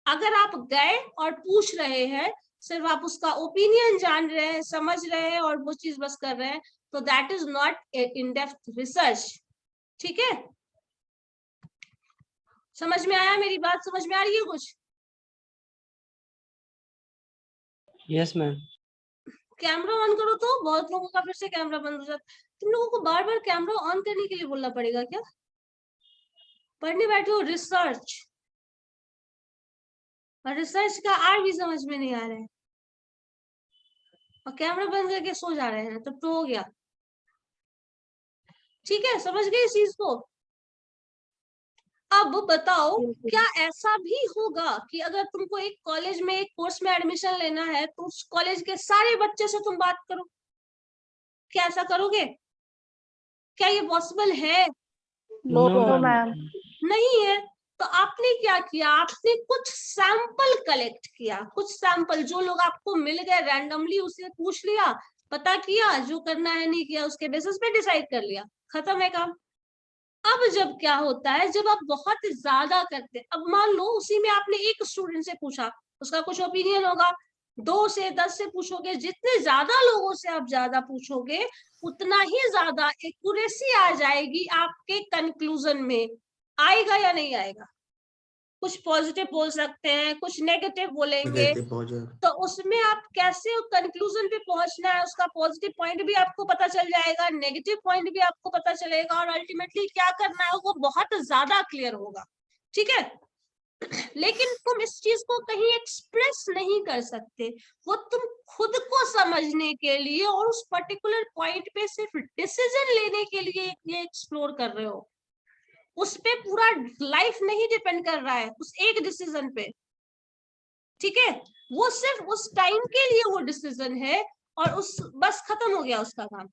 अगर आप गए और पूछ रहे हैं, सिर्फ आप उसका ओपिनियन जान रहे हैं, समझ रहे हैं और वो चीज बस कर रहे हैं, तो that is not in depth research. ठीक है, समझ में आया? मेरी बात समझ में आ रही है कुछ? Yes ma'am. कैमरा ऑन करो, तो बहुत लोगों का फिर से कैमरा बंद हो जाता है। तुम लोगों को बार बार कैमरा ऑन करने के लिए बोलना पड़ेगा क्या? पढ़ने बैठे हो रिसर्च, और रिसर्च का आर भी समझ में नहीं आ रहा है, और कैमरा बंद करके सो जा रहे हैं, तब तो हो गया। ठीक है, समझ गए इस चीज को? अब बताओ, क्या ऐसा भी होगा कि अगर तुमको एक कॉलेज में एक कोर्स में एडमिशन लेना है तो उस कॉलेज के सारे बच्चे से तुम बात करो? क्या ऐसा करोगे? क्या ये पॉसिबल है? No ma'am. नहीं है। तो आपने क्या किया, आपने कुछ सैंपल कलेक्ट किया, कुछ सैंपल जो लोग आपको मिल गए रैंडमली, उससे पूछ लिया, पता किया, जो करना है नहीं किया, उसके बेसिस पे डिसाइड कर लिया, खत्म है काम। अब जब क्या होता है, जब आप बहुत ज्यादा करते हैं, अब मान लो उसी में आपने एक स्टूडेंट से पूछा, उसका कुछ ओपिनियन होगा, 2 से 10 से पूछोगे, जितने ज्यादा लोगों से आप ज्यादा पूछोगे उतना ही ज्यादा एक्यूरेसी आ जाएगी आपके कंक्लूजन में। आएगा या नहीं आएगा? कुछ पॉजिटिव बोल सकते हैं, कुछ नेगेटिव बोलेंगे, तो उसमें आप कैसे कंक्लूजन पे पहुंचना है, उसका पॉजिटिव पॉइंट भी आपको पता चल जाएगा, नेगेटिव पॉइंट भी आपको पता चलेगा, और अल्टीमेटली क्या करना है वो बहुत ज्यादा क्लियर होगा। ठीक है, लेकिन तुम इस चीज को कहीं एक्सप्रेस नहीं कर सकते, वो तुम खुद को समझने के लिए और उस पर्टिकुलर पॉइंट पे सिर्फ डिसीजन लेने के लिए ये एक्सप्लोर कर रहे हो। उस पे पूरा लाइफ नहीं डिपेंड कर रहा है उस एक डिसीजन पे। ठीक है, वो सिर्फ उस टाइम के लिए वो डिसीजन है, और उस बस खत्म हो गया उसका काम।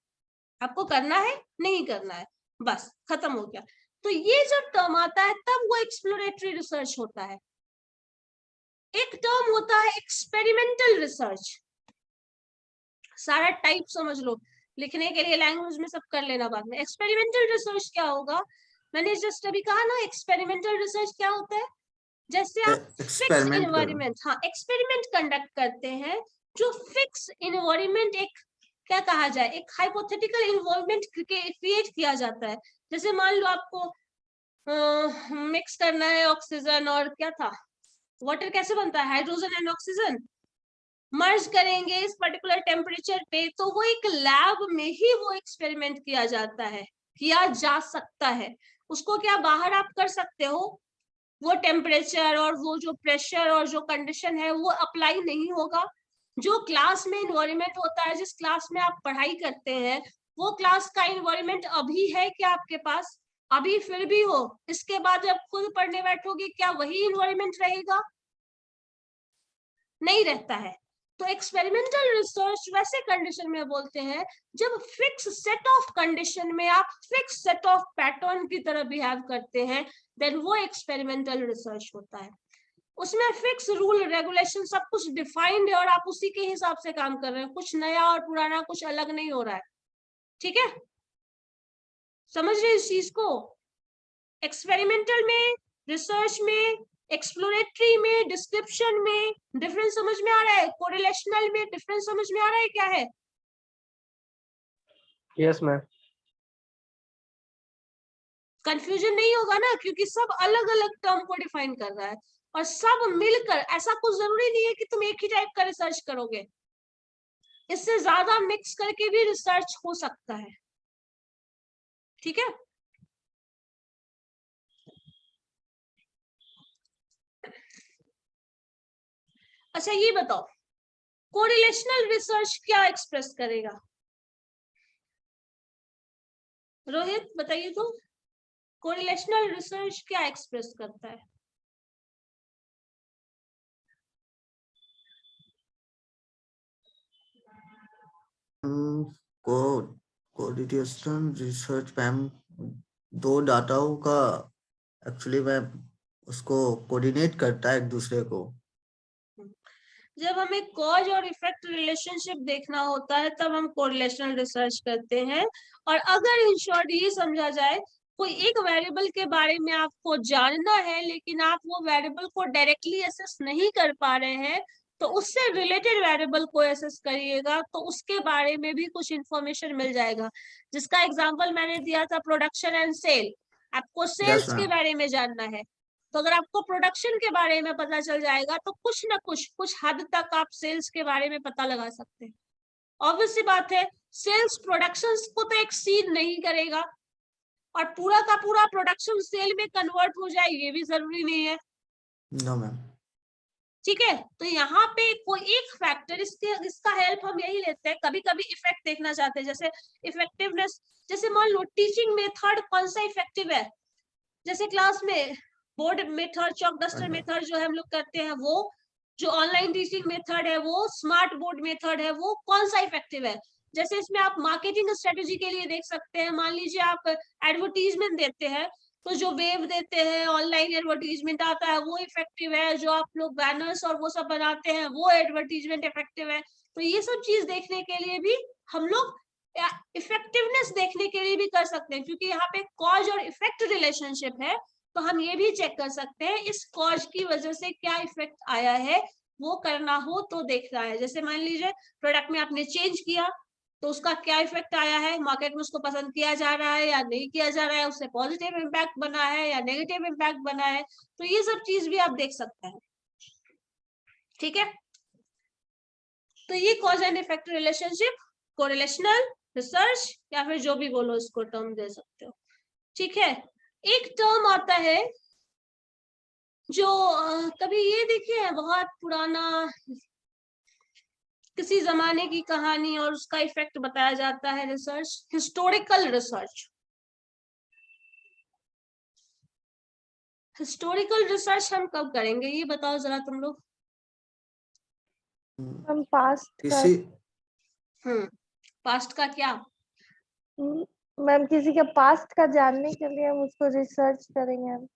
आपको करना है नहीं करना है, बस खत्म हो गया। तो ये जब टर्म आता है तब वो एक्सप्लोरेटरी रिसर्च होता है। एक टर्म होता है एक्सपेरिमेंटल रिसर्च। सारा टाइप समझ लो, लिखने के लिए लैंग्वेज में सब कर लेना बाद में। एक्सपेरिमेंटल रिसर्च क्या होगा, मैंने जस्ट अभी कहा ना, एक्सपेरिमेंटल रिसर्च क्या होता है, जैसे आप फिक्स इन्वायरमेंट, हाँ एक्सपेरिमेंट कंडक्ट करते हैं, जो फिक्स इन्वायरमेंट, एक क्या कहा जाए, एक हाइपोथेटिकल इन्वायरमेंट क्रिएट किया जाता है। जैसे मान लो आपको मिक्स करना है ऑक्सीजन और क्या था, वाटर कैसे बनता है, हाइड्रोजन एंड ऑक्सीजन मर्ज करेंगे इस पर्टिकुलर टेम्परेचर पे, तो वो एक लैब में ही वो एक्सपेरिमेंट किया जाता है, किया जा सकता है। उसको क्या बाहर आप कर सकते हो, वो टेम्परेचर और वो जो प्रेशर और जो कंडीशन है वो अप्लाई नहीं होगा। जो क्लास में इन्वायरमेंट होता है, जिस क्लास में आप पढ़ाई करते हैं, वो क्लास का इन्वायरमेंट अभी है क्या आपके पास, अभी फिर भी हो, इसके बाद जब खुद पढ़ने बैठोगे क्या वही इन्वायरमेंट रहेगा, नहीं रहता है। तो एक्सपेरिमेंटल रिसर्च वैसे कंडीशन में बोलते हैं जब फिक्स सेट ऑफ कंडीशन में आप फिक्स सेट ऑफ पैटर्न की तरह बिहेव करते हैं, देन वो एक्सपेरिमेंटल रिसर्च होता है। उसमें फिक्स रूल रेगुलेशन सब कुछ डिफाइंड है और आप उसी के हिसाब से काम कर रहे हैं, कुछ नया और पुराना कुछ अलग नहीं हो रहा है। ठीक है, समझ रहे इस चीज को। एक्सपेरिमेंटल में, रिसर्च में, एक्सप्लोरेटरी में, डिस्क्रिप्शन में डिफरेंस समझ में आ रहा है, कोरिलेशनल में डिफरेंस समझ में आ रहा है क्या है? Yes ma'am. कंफ्यूजन नहीं होगा ना, क्योंकि सब अलग अलग टर्म को डिफाइन कर रहा है और सब मिलकर, ऐसा कुछ जरूरी नहीं है कि तुम एक ही टाइप का रिसर्च करोगे, इससे ज्यादा मिक्स करके भी रिसर्च हो सकता है। ठीक है, अच्छा ये बताओ, कोरिलेशनल रिसर्च क्या एक्सप्रेस करेगा? रोहित बताइए तो, कोरिलेशनल रिसर्च क्या एक्सप्रेस करता है? कोरिलेशनल रिसर्च मैम दो डाटाओं का एक्चुअली मैम उसको कोऑर्डिनेट करता है एक दूसरे को। जब हमें कॉज और इफेक्ट रिलेशनशिप देखना होता है तब हम कोरिलेशनल रिसर्च करते हैं। और अगर इन शॉर्ट ये समझा जाए, कोई एक वेरिएबल के बारे में आपको जानना है लेकिन आप वो वेरिएबल को डायरेक्टली एसेस नहीं कर पा रहे हैं, तो उससे रिलेटेड वेरिएबल को एसेस करिएगा, तो उसके बारे में भी कुछ इंफॉर्मेशन मिल जाएगा। जिसका एग्जांपल मैंने दिया था प्रोडक्शन एंड सेल। आपको सेल्स के बारे में जानना है, तो अगर आपको प्रोडक्शन के बारे में पता चल जाएगा तो कुछ ना कुछ हद तक आप सेल्स के बारे में पता लगा सकते हैं। ऑब्वियस सी बात है, सेल्स प्रोडक्शन को तो एक्सीड नहीं करेगा और पूरा का पूरा प्रोडक्शन सेल में कन्वर्ट हो जाए ये भी जरूरी नहीं है। No ma'am. ठीक है, तो यहाँ पे कोई एक फैक्टर, इसका हेल्प हम यही लेते हैं, कभी कभी इफेक्ट देखना चाहते हैं, जैसे इफेक्टिवनेस। जैसे मान लो टीचिंग मेथड कौन सा इफेक्टिव है, जैसे क्लास में board method, chalk duster method जो हम लोग करते हैं, वो जो ऑनलाइन टीचिंग मेथड है, वो स्मार्ट बोर्ड मेथड है, वो कौन सा इफेक्टिव है। जैसे इसमें आप मार्केटिंग स्ट्रेटेजी के लिए देख सकते हैं, मान लीजिए आप एडवर्टीजमेंट देते हैं, तो जो वेब देते हैं, ऑनलाइन एडवर्टीजमेंट आता है, वो इफेक्टिव है। जो आप लोग बैनर्स और वो सब बनाते हैं, वो एडवर्टीजमेंट इफेक्टिव है। तो ये सब चीज देखने के लिए भी हम लोग इफेक्टिवनेस देखने के लिए भी कर सकते हैं, क्योंकि यहाँ पे कॉज और इफेक्ट रिलेशनशिप है, तो हम ये भी चेक कर सकते हैं इस कॉज की वजह से क्या इफेक्ट आया है, वो करना हो तो देख रहा है। जैसे मान लीजिए प्रोडक्ट में आपने चेंज किया, तो उसका क्या इफेक्ट आया है, मार्केट में उसको पसंद किया जा रहा है या नहीं किया जा रहा है, उससे पॉजिटिव इम्पैक्ट बना है या नेगेटिव इम्पैक्ट बना है, तो ये सब चीज भी आप देख सकते हैं। ठीक है, तो ये cause and effect relationship, correlational research या फिर जो भी बोलो इसको टर्म दे सकते हो। ठीक है, एक टर्म आता है जो कभी ये देखिए है, बहुत पुराना किसी जमाने की कहानी और उसका इफेक्ट बताया जाता है, research, historical research. Historical research हम कब करेंगे ये बताओ जरा तुम लोग। हम पास्ट का किसी पास्ट का क्या? मैम किसी के पास्ट का जानने के लिए हम उसको रिसर्च करेंगे हम।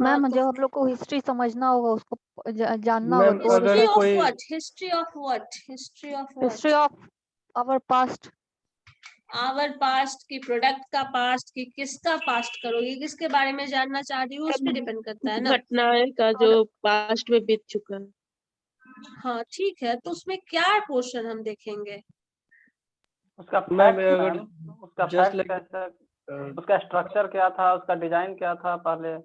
मैम तो जो हम लोग को हिस्ट्री समझना होगा उसको जानना होगा मैम तो अगर हिस्ट्री ऑफ कोई what, history of what, history of what, history of our past. Our past की, प्रोडक्ट का पास्ट की, किसका पास्ट करोगे, किसके बारे में जानना चाह रही हूँ उस पर डिपेंड करता है ना। घटनाएं का जो पास्ट में बीत चुका है। हाँ ठीक है, तो उसमें क्या पोर्शन हम देखेंगे? उसका मैम फैक्ट अगर मैम, उसका just फैक्ट like कैसा, उसका स्ट्रक्चर क्या था, उसका डिजाइन क्या था पहले,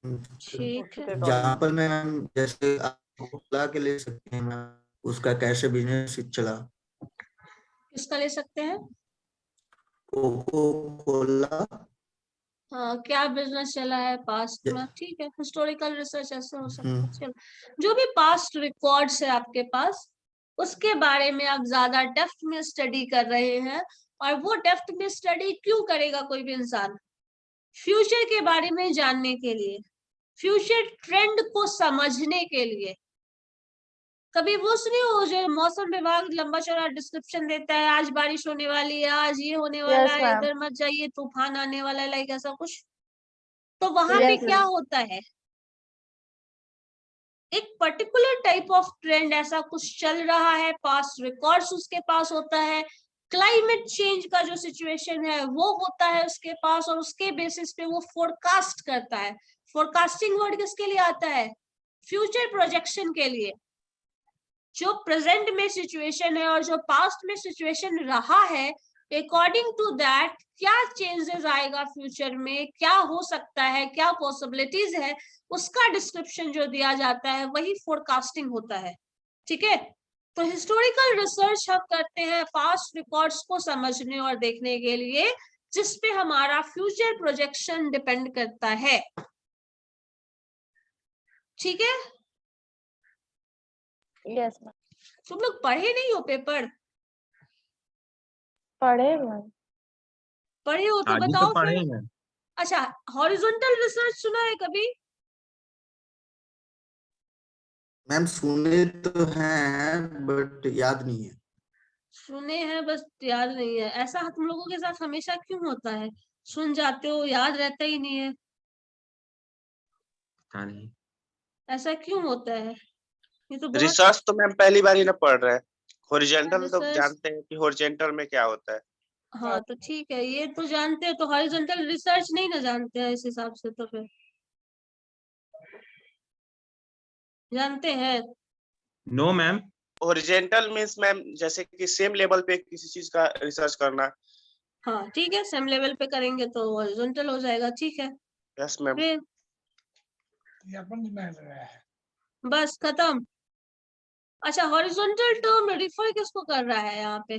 ठीक उसके है, एग्जाम्पल में हम जैसे कोला के ले सकते हैं मैम, उसका कैसे बिजनेस चला। किसका ले सकते हैं? कोको कोला हाँ, क्या बिजनेस चला है पास्ट में, ठीक है, हिस्टोरिकल रिसर्च ऐसे हो सकता है। चलो, जो भी पास्ट रिकॉर्ड्स है आपके पास उसके बारे में आप ज्यादा डेप्थ में स्टडी कर रहे हैं, और वो डेप्थ में स्टडी क्यों करेगा कोई भी इंसान? फ्यूचर के बारे में जानने के लिए, फ्यूचर ट्रेंड को समझने के लिए। कभी वो सुने हो जो मौसम विभाग लंबा चौड़ा डिस्क्रिप्शन देता है, आज बारिश होने वाली है, आज ये होने वाला Yes, है, ma'am. इधर मत जाइए, तूफान आने वाला है, लाइक ऐसा कुछ। तो वहां पे Yes, क्या ma'am. होता है, एक पर्टिकुलर टाइप ऑफ ट्रेंड ऐसा कुछ चल रहा है, पास्ट रिकॉर्ड्स उसके पास होता है, क्लाइमेट चेंज का जो सिचुएशन है वो होता है उसके पास, और उसके बेसिस पे वो फोरकास्ट करता है। फोरकास्टिंग वर्ड किसके लिए आता है? फ्यूचर प्रोजेक्शन के लिए। जो प्रेजेंट में सिचुएशन है और जो पास्ट में सिचुएशन रहा है, अकॉर्डिंग टू दैट क्या चेंजेस आएगा फ्यूचर में, क्या हो सकता है, क्या पॉसिबिलिटीज है, उसका डिस्क्रिप्शन जो दिया जाता है वही फोरकास्टिंग होता है। ठीक है, तो हिस्टोरिकल रिसर्च हम करते हैं पास्ट रिकॉर्ड्स को समझने और देखने के लिए, जिसपे हमारा फ्यूचर प्रोजेक्शन डिपेंड करता है। ठीक है, Yes, ma'am. तुम लोग पढ़े नहीं हो पेपर? पढ़े मैम। पढ़े हो तो बताओ फिर। अच्छा, हॉरिजॉन्टल रिसर्च सुना है कभी? मैम सुने तो हैं बट याद नहीं है। सुने हैं बस याद नहीं है, ऐसा तुम लोगों के साथ हमेशा क्यों होता है? सुन जाते हो, याद रहता ही नहीं है, नहीं, ऐसा क्यों होता है? ये तो बहुत रिसर्च तो मैम पहली बार ही ना पढ़ रहे हैं, हॉरिजॉन्टल तो रिसर्च। जानते हैं कि हॉरिजॉन्टल में क्या होता है। हाँ तो ठीक है, ये तो जानते हो, तो हॉरिजॉन्टल रिसर्च नहीं ना जानते हैं इस हिसाब से, तो फिर जानते हैं? No ma'am. Horizontal means ma'am जैसे कि सेम लेवल पे किसी चीज का रिसर्च करना। हाँ ठीक है, सेम लेवल पे करेंगे तो हॉरिजॉन्टल हो जाएगा। ठीक है, यस मैम। फिर बस खत्म। अच्छा, हॉरिजॉन्टल टर्म रिफर किसको कर रहा है यहाँ पे?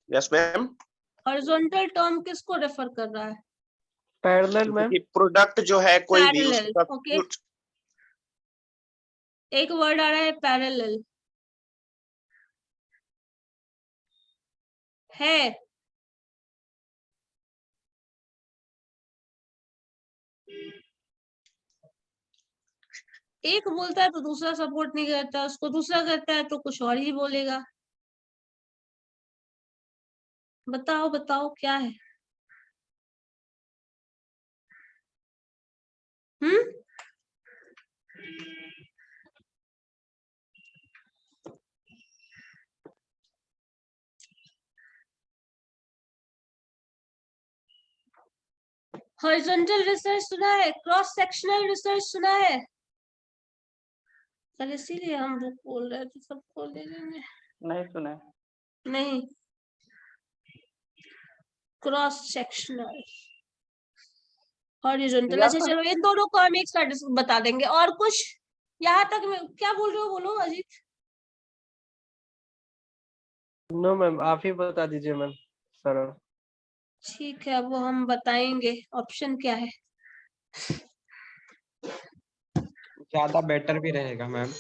यस मैम, हॉरिजॉन्टल टर्म किसको रेफर कर रहा है? Parallel ma'am. कि प्रोडक्ट जो है कोई भी पैरेलल, उसका ओके, एक वर्ड आ रहा है पैरेलल, है एक बोलता है तो दूसरा सपोर्ट नहीं करता, उसको दूसरा करता है तो कुछ और ही बोलेगा। बताओ बताओ क्या है? हॉरिजॉन्टल रिसर्च सुना है? क्रॉस सेक्शनल रिसर्च सुना है? कल इसीलिए हम बुक बोल रहे थे, सबको ले लेंगे। नहीं सुने। नहीं, क्रॉस सेक्शनल, हॉरिजॉन्टल। या अच्छा तो चलो, इन दोनों को हम एक साथ बता देंगे। और कुछ यहाँ तक में क्या बोल रहे हो, बोलो अजीत। नो मैम, आप ही बता दीजिए मैम सरल। ठीक है, वो हम बताएंगे। ऑप्शन क्या है? ज्यादा बेटर भी रहेगा मैम।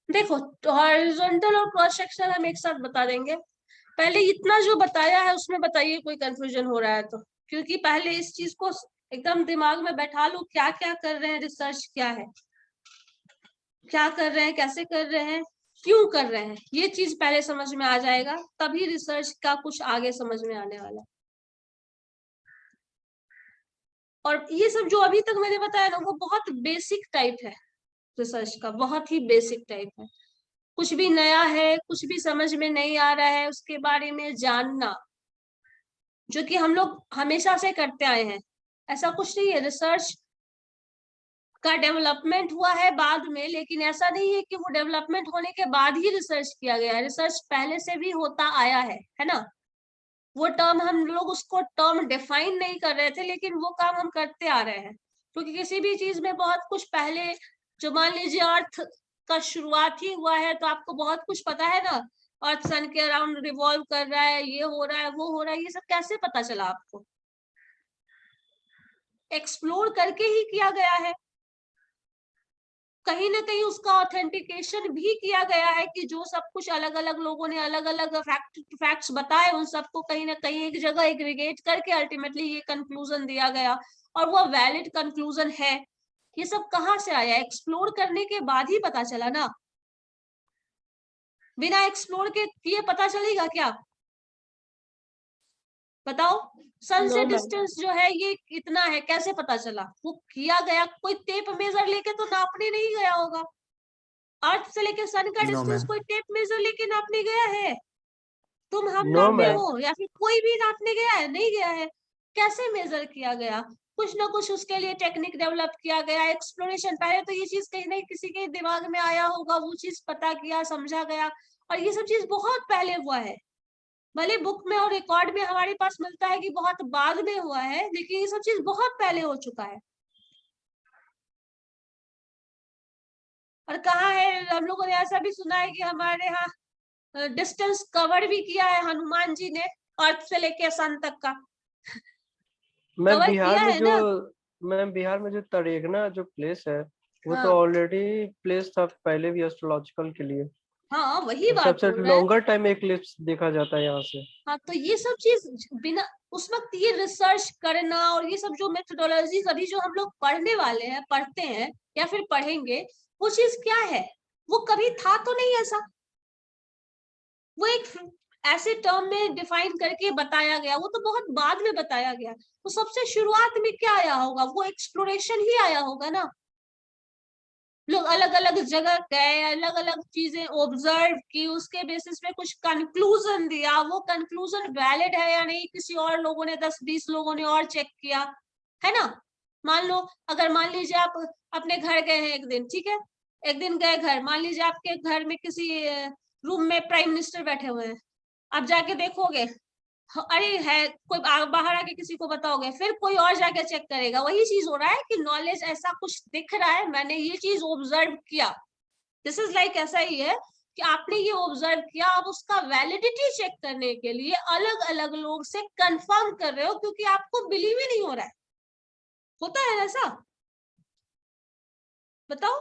देखो, हॉरिजॉन्टल और क्रॉस सेक्शनल हम एक साथ बता देंगे। पहले इतना जो बताया है उसमें बताइए कोई कंफ्यूजन हो रहा है तो, क्योंकि पहले इस चीज को एकदम दिमाग में बैठा लो, क्या क्या कर रहे हैं, रिसर्च क्या है, क्या कर रहे हैं, कैसे कर रहे हैं, क्यों कर रहे हैं, ये चीज पहले समझ में आ जाएगा, तभी रिसर्च का कुछ आगे समझ में आने वाला है। और ये सब जो अभी तक मैंने बताया ना, वो बहुत बेसिक टाइप है रिसर्च का, बहुत ही बेसिक टाइप है। कुछ भी नया है, कुछ भी समझ में नहीं आ रहा है, उसके बारे में जानना, जो कि हम लोग हमेशा से करते आए हैं। ऐसा कुछ नहीं है, रिसर्च का डेवलपमेंट हुआ है बाद में, लेकिन ऐसा नहीं है कि वो डेवलपमेंट होने के बाद ही रिसर्च किया गया है। रिसर्च पहले से भी होता आया है ना। वो टर्म हम लोग उसको टर्म डिफाइन नहीं कर रहे थे, लेकिन वो काम हम करते आ रहे हैं, क्योंकि किसी भी चीज में बहुत कुछ पहले, जो मान लीजिए अर्थ का शुरुआत ही हुआ है, तो आपको बहुत कुछ पता है ना, अर्थ सन के अराउंड रिवॉल्व कर रहा है, ये हो रहा है, वो हो रहा है, ये सब कैसे पता चला आपको? एक्सप्लोर करके ही किया गया है। कहीं ना कहीं उसका ऑथेंटिकेशन भी किया गया है कि जो सब कुछ अलग अलग लोगों ने अलग अलग फैक्ट्स बताए, उन सबको कहीं ना कहीं एक जगह एग्रीगेट करके अल्टीमेटली ये कंक्लूजन दिया गया, और वो वैलिड कंक्लूजन है। ये सब कहाँ से आया? एक्सप्लोर करने के बाद ही पता चला ना। बिना एक्सप्लोर के किए पता चलेगा क्या? बताओ। सन से डिस्टेंस जो है ये इतना है, कैसे पता चला? वो किया गया, कोई टेप मेजर लेके तो नापने नहीं गया होगा। अर्थ से लेके सन का नो डिस्टेंस मैम। कोई टेप मेजर लेके नापने गया है? तुम हम नो नापे मैम। हो या फिर कोई भी नापने गया है? नहीं गया है। कैसे मेजर किया गया? कुछ ना कुछ उसके लिए टेक्निक डेवलप किया गया, एक्सप्लोरेशन। पहले तो ये चीज कहीं ना किसी के दिमाग में आया होगा, वो चीज पता किया, समझा गया, और ये सब चीज बहुत पहले हुआ है। भले बुक में और रिकॉर्ड में हमारे पास मिलता है कि बहुत बाद में हुआ है, लेकिन ये सब चीज बहुत पहले हो चुका है। और कहाँ है, हम लोगों ने ऐसा भी सुना है कि हमारे यहाँ डिस्टेंस कवर भी किया है हनुमान जी ने, अर्थ से लेके सन तक का मैम कवर बिहार किया में है जो ना। मैम बिहार में जो तरेगना जो प्लेस है, वो तो हाँ ऑलरेडी प्लेस था पहले भी एस्ट्रोलॉजिकल के लिए। हाँ, वही बात सबसे बोल रहे हैं। लॉन्गर टाइम एक्लिप्स देखा जाता है यहाँ से। हाँ, तो ये सब चीज बिना उस वक्त ये रिसर्च करना, और ये सब जो मेथोडोलॉजी अभी जो हम लोग पढ़ने वाले हैं, पढ़ते हैं या फिर पढ़ेंगे, वो चीज क्या है? वो कभी था तो नहीं ऐसा। वो एक ऐसे टर्म में डिफाइन करके बताया गया, वो तो बहुत बाद में बताया गया। तो सबसे शुरुआत में क्या आया होगा? वो एक्सप्लोरेशन ही आया होगा ना। लोग अलग अलग जगह गए, अलग अलग चीजें ऑब्जर्व की, उसके बेसिस पे कुछ कंक्लूजन दिया। वो कंक्लूजन वैलिड है या नहीं, किसी और लोगों ने 10-20 लोगों ने और चेक किया, है ना। मान लो, अगर मान लीजिए आप अपने घर गए हैं एक दिन, ठीक है, एक दिन गए घर, मान लीजिए आपके घर में किसी रूम में प्राइम मिनिस्टर बैठे हुए हैं, आप जाके देखोगे, अरे है, कोई बाहर आके किसी को बताओगे, फिर कोई और जाके चेक करेगा। वही चीज हो रहा है कि नॉलेज ऐसा कुछ दिख रहा है, मैंने ये चीज ऑब्जर्व किया, दिस इज लाइक ऐसा ही है कि आपने ये ऑब्जर्व किया, अब उसका वैलिडिटी चेक करने के लिए अलग अलग लोग से कंफर्म कर रहे हो, क्योंकि आपको बिलीव ही नहीं हो रहा है। होता है ऐसा? बताओ।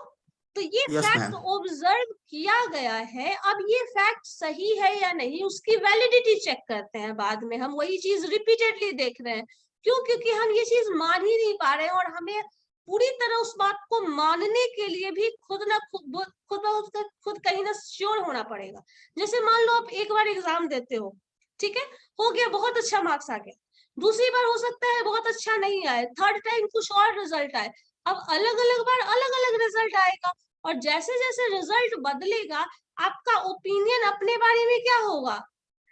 तो ये यस फैक्ट मैम। ऑब्जर्व किया गया है, अब ये फैक्ट सही है या नहीं, उसकी वैलिडिटी चेक करते हैं बाद में। हम वही चीज रिपीटेडली देख रहे हैं, क्यों? क्योंकि हम ये चीज मान ही नहीं पा रहे हैं, और हमें पूरी तरह उस बात को मानने के लिए भी खुद कहीं ना श्योर होना पड़ेगा। जैसे मान लो आप एक बार एग्जाम देते हो, ठीक है, हो गया, बहुत अच्छा मार्क्स आ गया, दूसरी बार हो सकता है बहुत अच्छा नहीं आए, थर्ड टाइम कुछ और रिजल्ट आए, अब अलग अलग बार अलग अलग रिजल्ट आएगा, और जैसे जैसे रिजल्ट बदलेगा, आपका ओपिनियन अपने बारे में क्या होगा?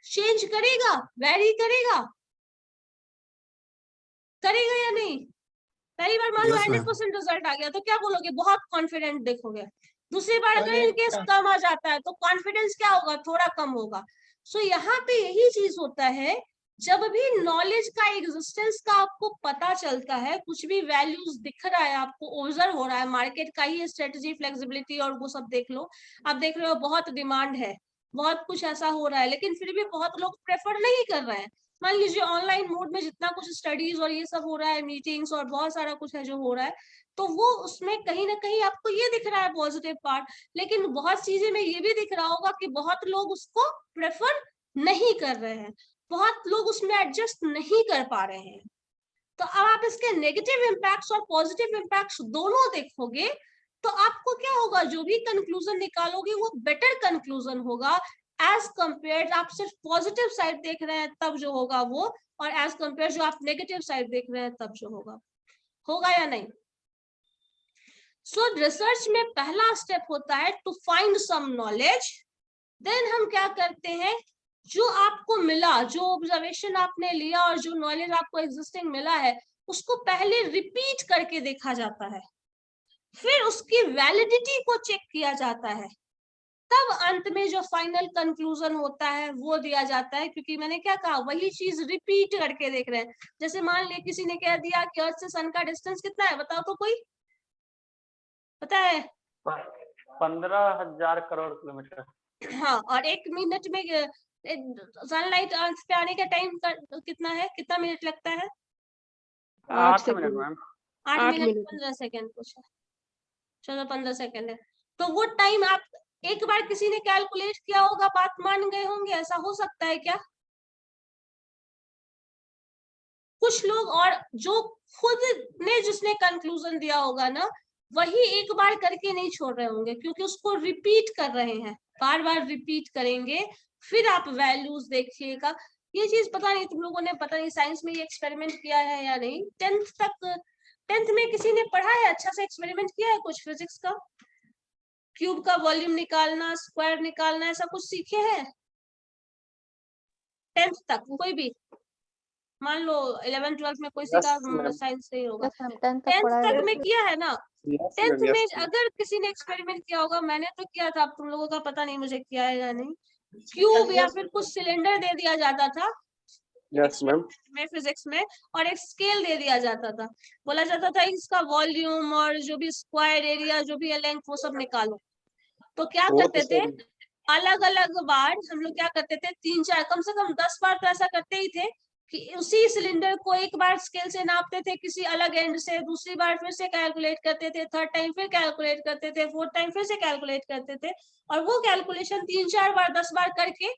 चेंज करेगा, वेरी करेगा, करेगा या नहीं? पहली बार मान लो Yes, 100% रिजल्ट आ गया तो क्या बोलोगे, बहुत कॉन्फिडेंट देखोगे। दूसरी बार अगर इनकेस कम आ जाता है तो कॉन्फिडेंस क्या होगा, थोड़ा कम होगा। सो यहाँ पे यही चीज होता है, जब भी नॉलेज का एग्जिस्टेंस का आपको पता चलता है, कुछ भी वैल्यूज दिख रहा है आपको, ऑब्जर्व हो रहा है, मार्केट का ही स्ट्रेटजी, फ्लेक्सिबिलिटी और वो सब देख लो, आप देख रहे हो बहुत डिमांड है, बहुत कुछ ऐसा हो रहा है, लेकिन फिर भी बहुत लोग प्रेफर नहीं कर रहे हैं। मान लीजिए ऑनलाइन मोड में जितना कुछ स्टडीज और ये सब हो रहा है, मीटिंग्स और बहुत सारा कुछ है जो हो रहा है, तो वो उसमें कहीं ना कहीं आपको ये दिख रहा है पॉजिटिव पार्ट, लेकिन बहुत चीजें में ये भी दिख रहा होगा कि बहुत लोग उसको प्रेफर नहीं कर रहे हैं, बहुत लोग उसमें एडजस्ट नहीं कर पा रहे हैं। तो अब आप इसके नेगेटिव इम्पैक्ट्स और पॉजिटिव इम्पैक्ट्स दोनों देखोगे तो आपको क्या होगा, जो भी कंक्लूजन निकालोगे वो बेटर कंक्लूजन होगा एज कंपेयर, आप सिर्फ पॉजिटिव साइड देख रहे हैं तब जो होगा वो, और एज कंपेयर जो आप नेगेटिव साइड देख रहे हैं तब जो होगा या नहीं। सो रिसर्च में पहला स्टेप होता है to find some knowledge, then हम क्या करते हैं, जो आपको मिला, जो ऑब्जर्वेशन आपने लिया और जो नॉलेज आपको एग्जिस्टिंग मिला है, उसको पहले रिपीट करके देखा जाता है, फिर उसकी वैलिडिटी को चेक किया जाता है, तब अंत में जो फाइनल कंक्लूजन होता है वो दिया जाता है। क्योंकि मैंने क्या कहा, वही चीज रिपीट करके देख रहे हैं। जैसे मान लिया किसी ने कह दिया कि अर्थ से सन का डिस्टेंस कितना है, बताओ तो कोई पता है? 15,000 करोड़ किलोमीटर। हाँ, और 1 मिनट में सनलाइट अर्थ पे आने का टाइम कितना है, कितना मिनट लगता है? 8 मिनट मैम। 8 मिनट 15 सेकेंड कुछ है, चलो 15 सेकेंड है। तो वो टाइम आप एक बार किसी ने कैलकुलेट किया होगा, बात मान गए होंगे, ऐसा हो सकता है क्या? कुछ लोग, और जो खुद ने जिसने कंक्लूजन दिया होगा ना, वही एक बार करके नहीं छोड़ रहे होंगे, क्योंकि उसको रिपीट कर रहे हैं, बार बार रिपीट करेंगे, फिर आप वैल्यूज देखिएगा। ये चीज पता नहीं तुम लोगों ने, पता नहीं साइंस में ये एक्सपेरिमेंट किया है या नहीं, 10th में किसी ने पढ़ा है, अच्छा से एक्सपेरिमेंट किया है कुछ फिजिक्स का, क्यूब का वॉल्यूम निकालना, स्क्वायर निकालना, ऐसा कुछ सीखे हैं 10th तक? कोई भी, मान लो 11th 12th में कोई सीखा, साइंस से ही होगा। 10th तक में किया है ना? 10th में अगर किसी ने एक्सपेरिमेंट किया होगा, मैंने तो किया था, अब तुम लोगों का पता नहीं मुझे किया है या नहीं, क्यूब या फिर कुछ सिलेंडर दे दिया जाता था में फिजिक्स में, और एक स्केल दे दिया जाता था, बोला जाता था इसका वॉल्यूम और जो भी स्क्वायर एरिया, जो भी लेंथ, वो सब निकालो। तो क्या करते थे, अलग अलग बार हम लोग क्या करते थे, 3-4 कम से कम 10 बार तो ऐसा करते ही थे कि उसी सिलेंडर को एक बार स्केल से नापते थे किसी अलग एंड से, दूसरी बार फिर से कैलकुलेट करते थे, थर्ड टाइम फिर कैलकुलेट करते थे, फोर्थ टाइम फिर से कैलकुलेट करते थे, और वो कैलकुलेशन 3-4 बार 10 बार करके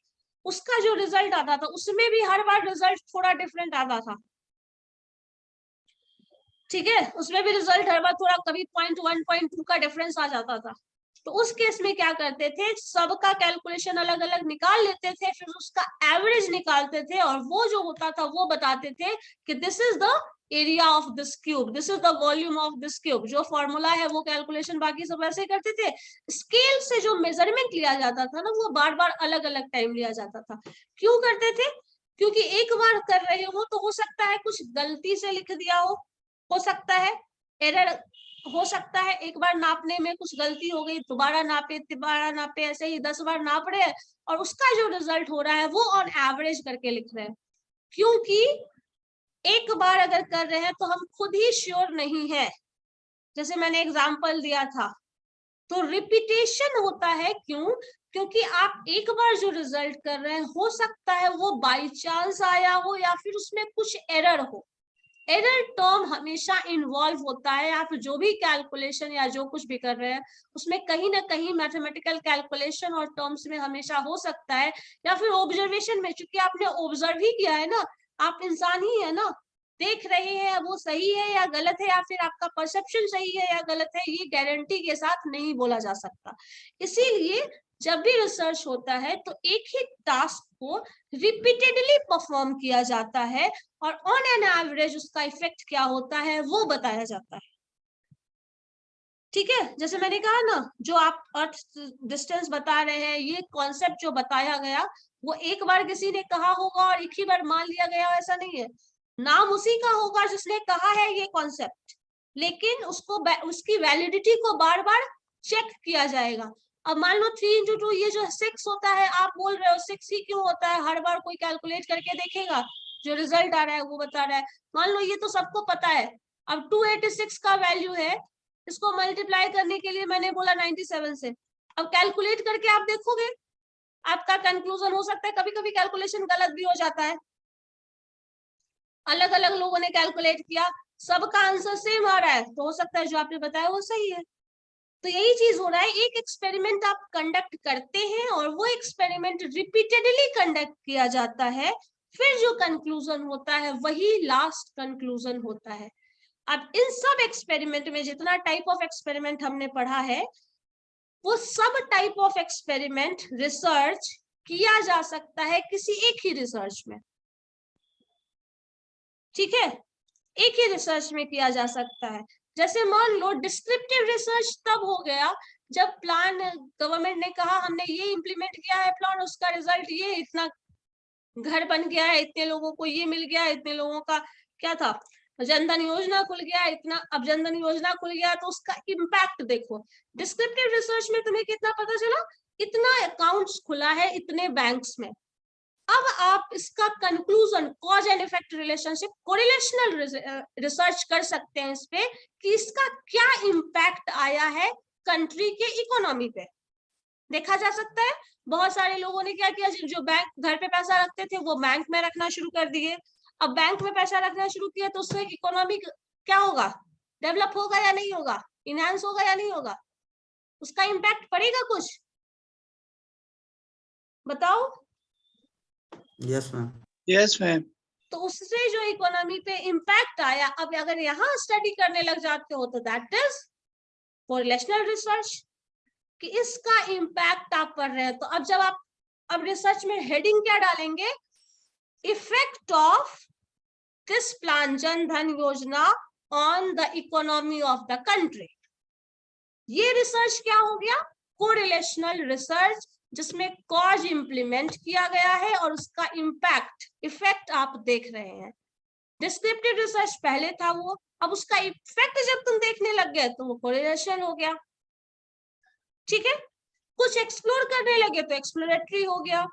उसका जो रिजल्ट आता था, उसमें भी हर बार रिजल्ट थोड़ा डिफरेंट आता था। ठीक है, उसमें भी रिजल्ट हर बार थोड़ा, कभी 0.1 0.2 का डिफरेंस आ जाता था। तो उस केस में क्या करते थे, सबका कैलकुलेशन अलग अलग निकाल लेते थे, फिर उसका एवरेज निकालते थे, और वो जो होता था वो बताते थे कि this is the area of this cube, this is the volume of this cube. जो फॉर्मूला है वो कैलकुलेशन बाकी सब ऐसे करते थे। स्केल से जो मेजरमेंट लिया जाता था ना, वो बार बार अलग अलग टाइम लिया जाता था। क्यों करते थे? क्योंकि एक बार कर रहे हो तो हो सकता है कुछ गलती से लिख दिया हो सकता है एरर, हो सकता है एक बार नापने में कुछ गलती हो गई, दोबारा नापे, ऐसे ही 10 बार नाप रहे हैं, और उसका जो रिजल्ट हो रहा है वो ऑन एवरेज करके लिख रहे हैं। क्योंकि एक बार अगर कर रहे हैं तो हम खुद ही श्योर नहीं है, जैसे मैंने एग्जांपल दिया था। तो रिपीटेशन होता है, क्यों? क्योंकि आप एक बार जो रिजल्ट कर रहे हैं, हो सकता है वो बाई चांस आया हो या फिर उसमें कुछ एरर हो। एरर टर्म हमेशा इन्वॉल्व होता है, आप जो भी कैलकुलेशन या जो कुछ भी कर रहे हैं उसमें कहीं ना कहीं मैथमेटिकल कैलकुलेशन और टर्म्स में हमेशा हो सकता है, या फिर ऑब्जर्वेशन में, क्योंकि आपने ऑब्जर्व ही किया है ना, आप इंसान ही है ना, देख रहे हैं वो सही है या गलत है, या फिर आपका परसेप्शन सही है या गलत है, ये गारंटी के साथ नहीं बोला जा सकता। इसीलिए जब भी रिसर्च होता है तो एक ही टास्क को रिपीटेडली परफॉर्म किया जाता है, और ऑन एन एवरेज उसका इफेक्ट क्या होता है वो बताया जाता है। ठीक है, जैसे मैंने कहा ना, जो आप अर्थ डिस्टेंस बता रहे हैं, ये कॉन्सेप्ट जो बताया गया वो एक बार किसी ने कहा होगा और एक ही बार मान लिया गया, ऐसा नहीं है। नाम उसी का होगा जिसने कहा है ये कॉन्सेप्ट, लेकिन उसकी वैलिडिटी को बार बार चेक किया जाएगा। अब मान लो 3 into 2 ये जो 6 होता है, आप बोल रहे हो 6 ही क्यों होता है, हर बार कोई कैलकुलेट करके देखेगा, जो रिजल्ट आ रहा है वो बता रहा है। मान लो ये तो सबको पता है। अब 286 का वैल्यू है, इसको मल्टीप्लाई करने के लिए मैंने बोला 97 से। अब कैलकुलेट करके आप देखोगे, आपका कंक्लूजन हो सकता है कभी कभी कैलकुलेशन गलत भी हो जाता है, अलग अलग लोगों ने कैलकुलेट किया, सबका आंसर सेम आ रहा है, तो हो सकता है जो आपने बताया वो सही है। तो यही चीज हो रहा है, एक एक्सपेरिमेंट आप कंडक्ट करते हैं और वो एक्सपेरिमेंट रिपीटेडली कंडक्ट किया जाता है, फिर जो कंक्लूजन होता है वही लास्ट कंक्लूजन होता है। अब इन सब एक्सपेरिमेंट में जितना टाइप ऑफ एक्सपेरिमेंट हमने पढ़ा है, वो सब टाइप ऑफ एक्सपेरिमेंट रिसर्च किया जा सकता है किसी एक ही रिसर्च में। ठीक है, एक ही रिसर्च में किया जा सकता है। जैसे मान लो डिस्क्रिप्टिव रिसर्च तब हो गया जब प्लान गवर्नमेंट ने कहा हमने ये इम्प्लीमेंट किया है प्लान, उसका रिजल्ट ये, इतना घर बन गया है, इतने लोगों को ये मिल गया, इतने लोगों का क्या था, जनधन योजना खुल गया इतना, अब जनधन योजना खुल गया तो उसका इम्पैक्ट देखो। डिस्क्रिप्टिव रिसर्च में तुम्हें कितना पता चला, इतना अकाउंट्स खुला है इतने बैंक्स में। अब आप इसका conclusion, cause and effect relationship, correlational research कर सकते हैं इस पे कि इसका क्या इम्पैक्ट आया है कंट्री के इकोनॉमी पे, देखा जा सकता है। बहुत सारे लोगों ने क्या किया, जो बैंक घर पे पैसा रखते थे वो बैंक में रखना शुरू कर दिए। अब बैंक में पैसा रखना शुरू किया तो उससे इकोनॉमी क्या होगा, डेवलप होगा या नहीं होगा, इनहांस होगा या नहीं होगा, उसका इम्पैक्ट पड़ेगा कुछ, बताओ। Yes ma'am. Yes ma'am. तो उससे जो इकोनॉमी पे इम्पैक्ट आया, अब अगर यहाँ स्टडी करने लग जाते हो तो दैट इज कोरिलेशनल रिसर्च, कि इसका इम्पैक्ट आप पढ़ रहे हैं। तो अब जब आप अब रिसर्च में हेडिंग क्या डालेंगे, effect of this plan Jan Dhan योजना on the economy of the country. ये रिसर्च क्या हो गया, कोरिलेशनल रिसर्च, जिसमें कॉज इंप्लीमेंट किया गया है और उसका इम्पैक्ट, इफेक्ट आप देख रहे हैं। डिस्क्रिप्टिव रिसर्च पहले था वो, अब उसका इफेक्ट जब तुम देखने लग गए तो वो कोरिलेशन हो गया। ठीक है, कुछ एक्सप्लोर करने लगे तो एक्सप्लोरेटरी हो गया।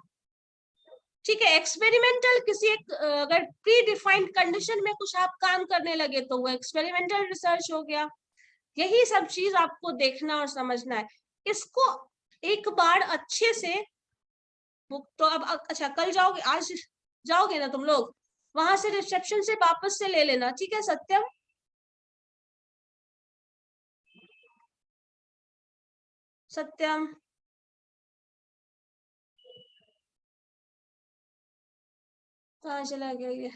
ठीक है, एक्सपेरिमेंटल, किसी एक अगर प्री डिफाइंड कंडीशन में कुछ आप काम करने लगे तो वो एक्सपेरिमेंटल रिसर्च हो गया। यही सब चीज आपको देखना और समझना है। इसको एक बार अच्छे से तो अब अच्छा, कल जाओगे, आज जाओगे ना तुम लोग, वहां से रिसेप्शन से वापस से ले लेना, ठीक है सत्यम। सत्यम कहाँ चला गया ये,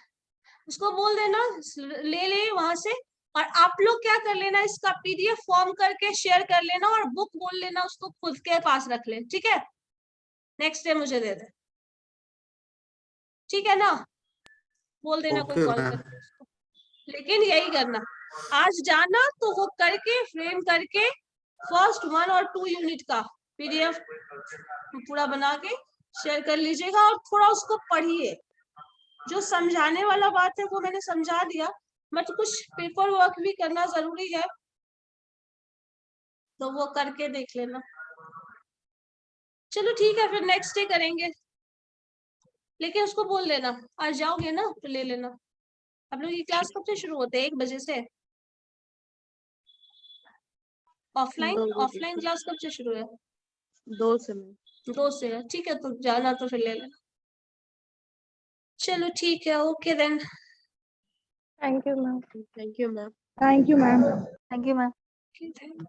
उसको बोल देना ले ले वहां से। और आप लोग क्या कर लेना, इसका पीडीएफ फॉर्म करके शेयर कर लेना और बुक बोल लेना उसको खुद के पास रख ले, ठीक है, नेक्स्ट डे मुझे दे दे, ठीक है ना, बोल देना कोई ओके कॉल मैम। करके उसको। लेकिन यही करना, आज जाना तो वो करके फ्रेम करके फर्स्ट 1 और 2 यूनिट का पीडीएफ पूरा बना के शेयर कर लीजिएगा और थोड़ा उसको पढ़िए। जो समझाने वाला बात है वो मैंने समझा दिया, बट कुछ पेपर वर्क भी करना जरूरी है, तो वो करके देख लेना। चलो ठीक है, फिर नेक्स्ट डे करेंगे, लेकिन उसको बोल देना आज जाओगे ना तो ले लेना। आप लोग की क्लास कब से शुरू होते हैं, 1 बजे से? ऑफलाइन क्लास कब से शुरू है? 2 से मैम। 2 से है, ठीक है, तो जाना तो फिर ले लेना। चलो ठीक है, okay then. Thank you ma'am. Thank you ma'am. Thank you ma'am. Thank you ma'am. Thank you.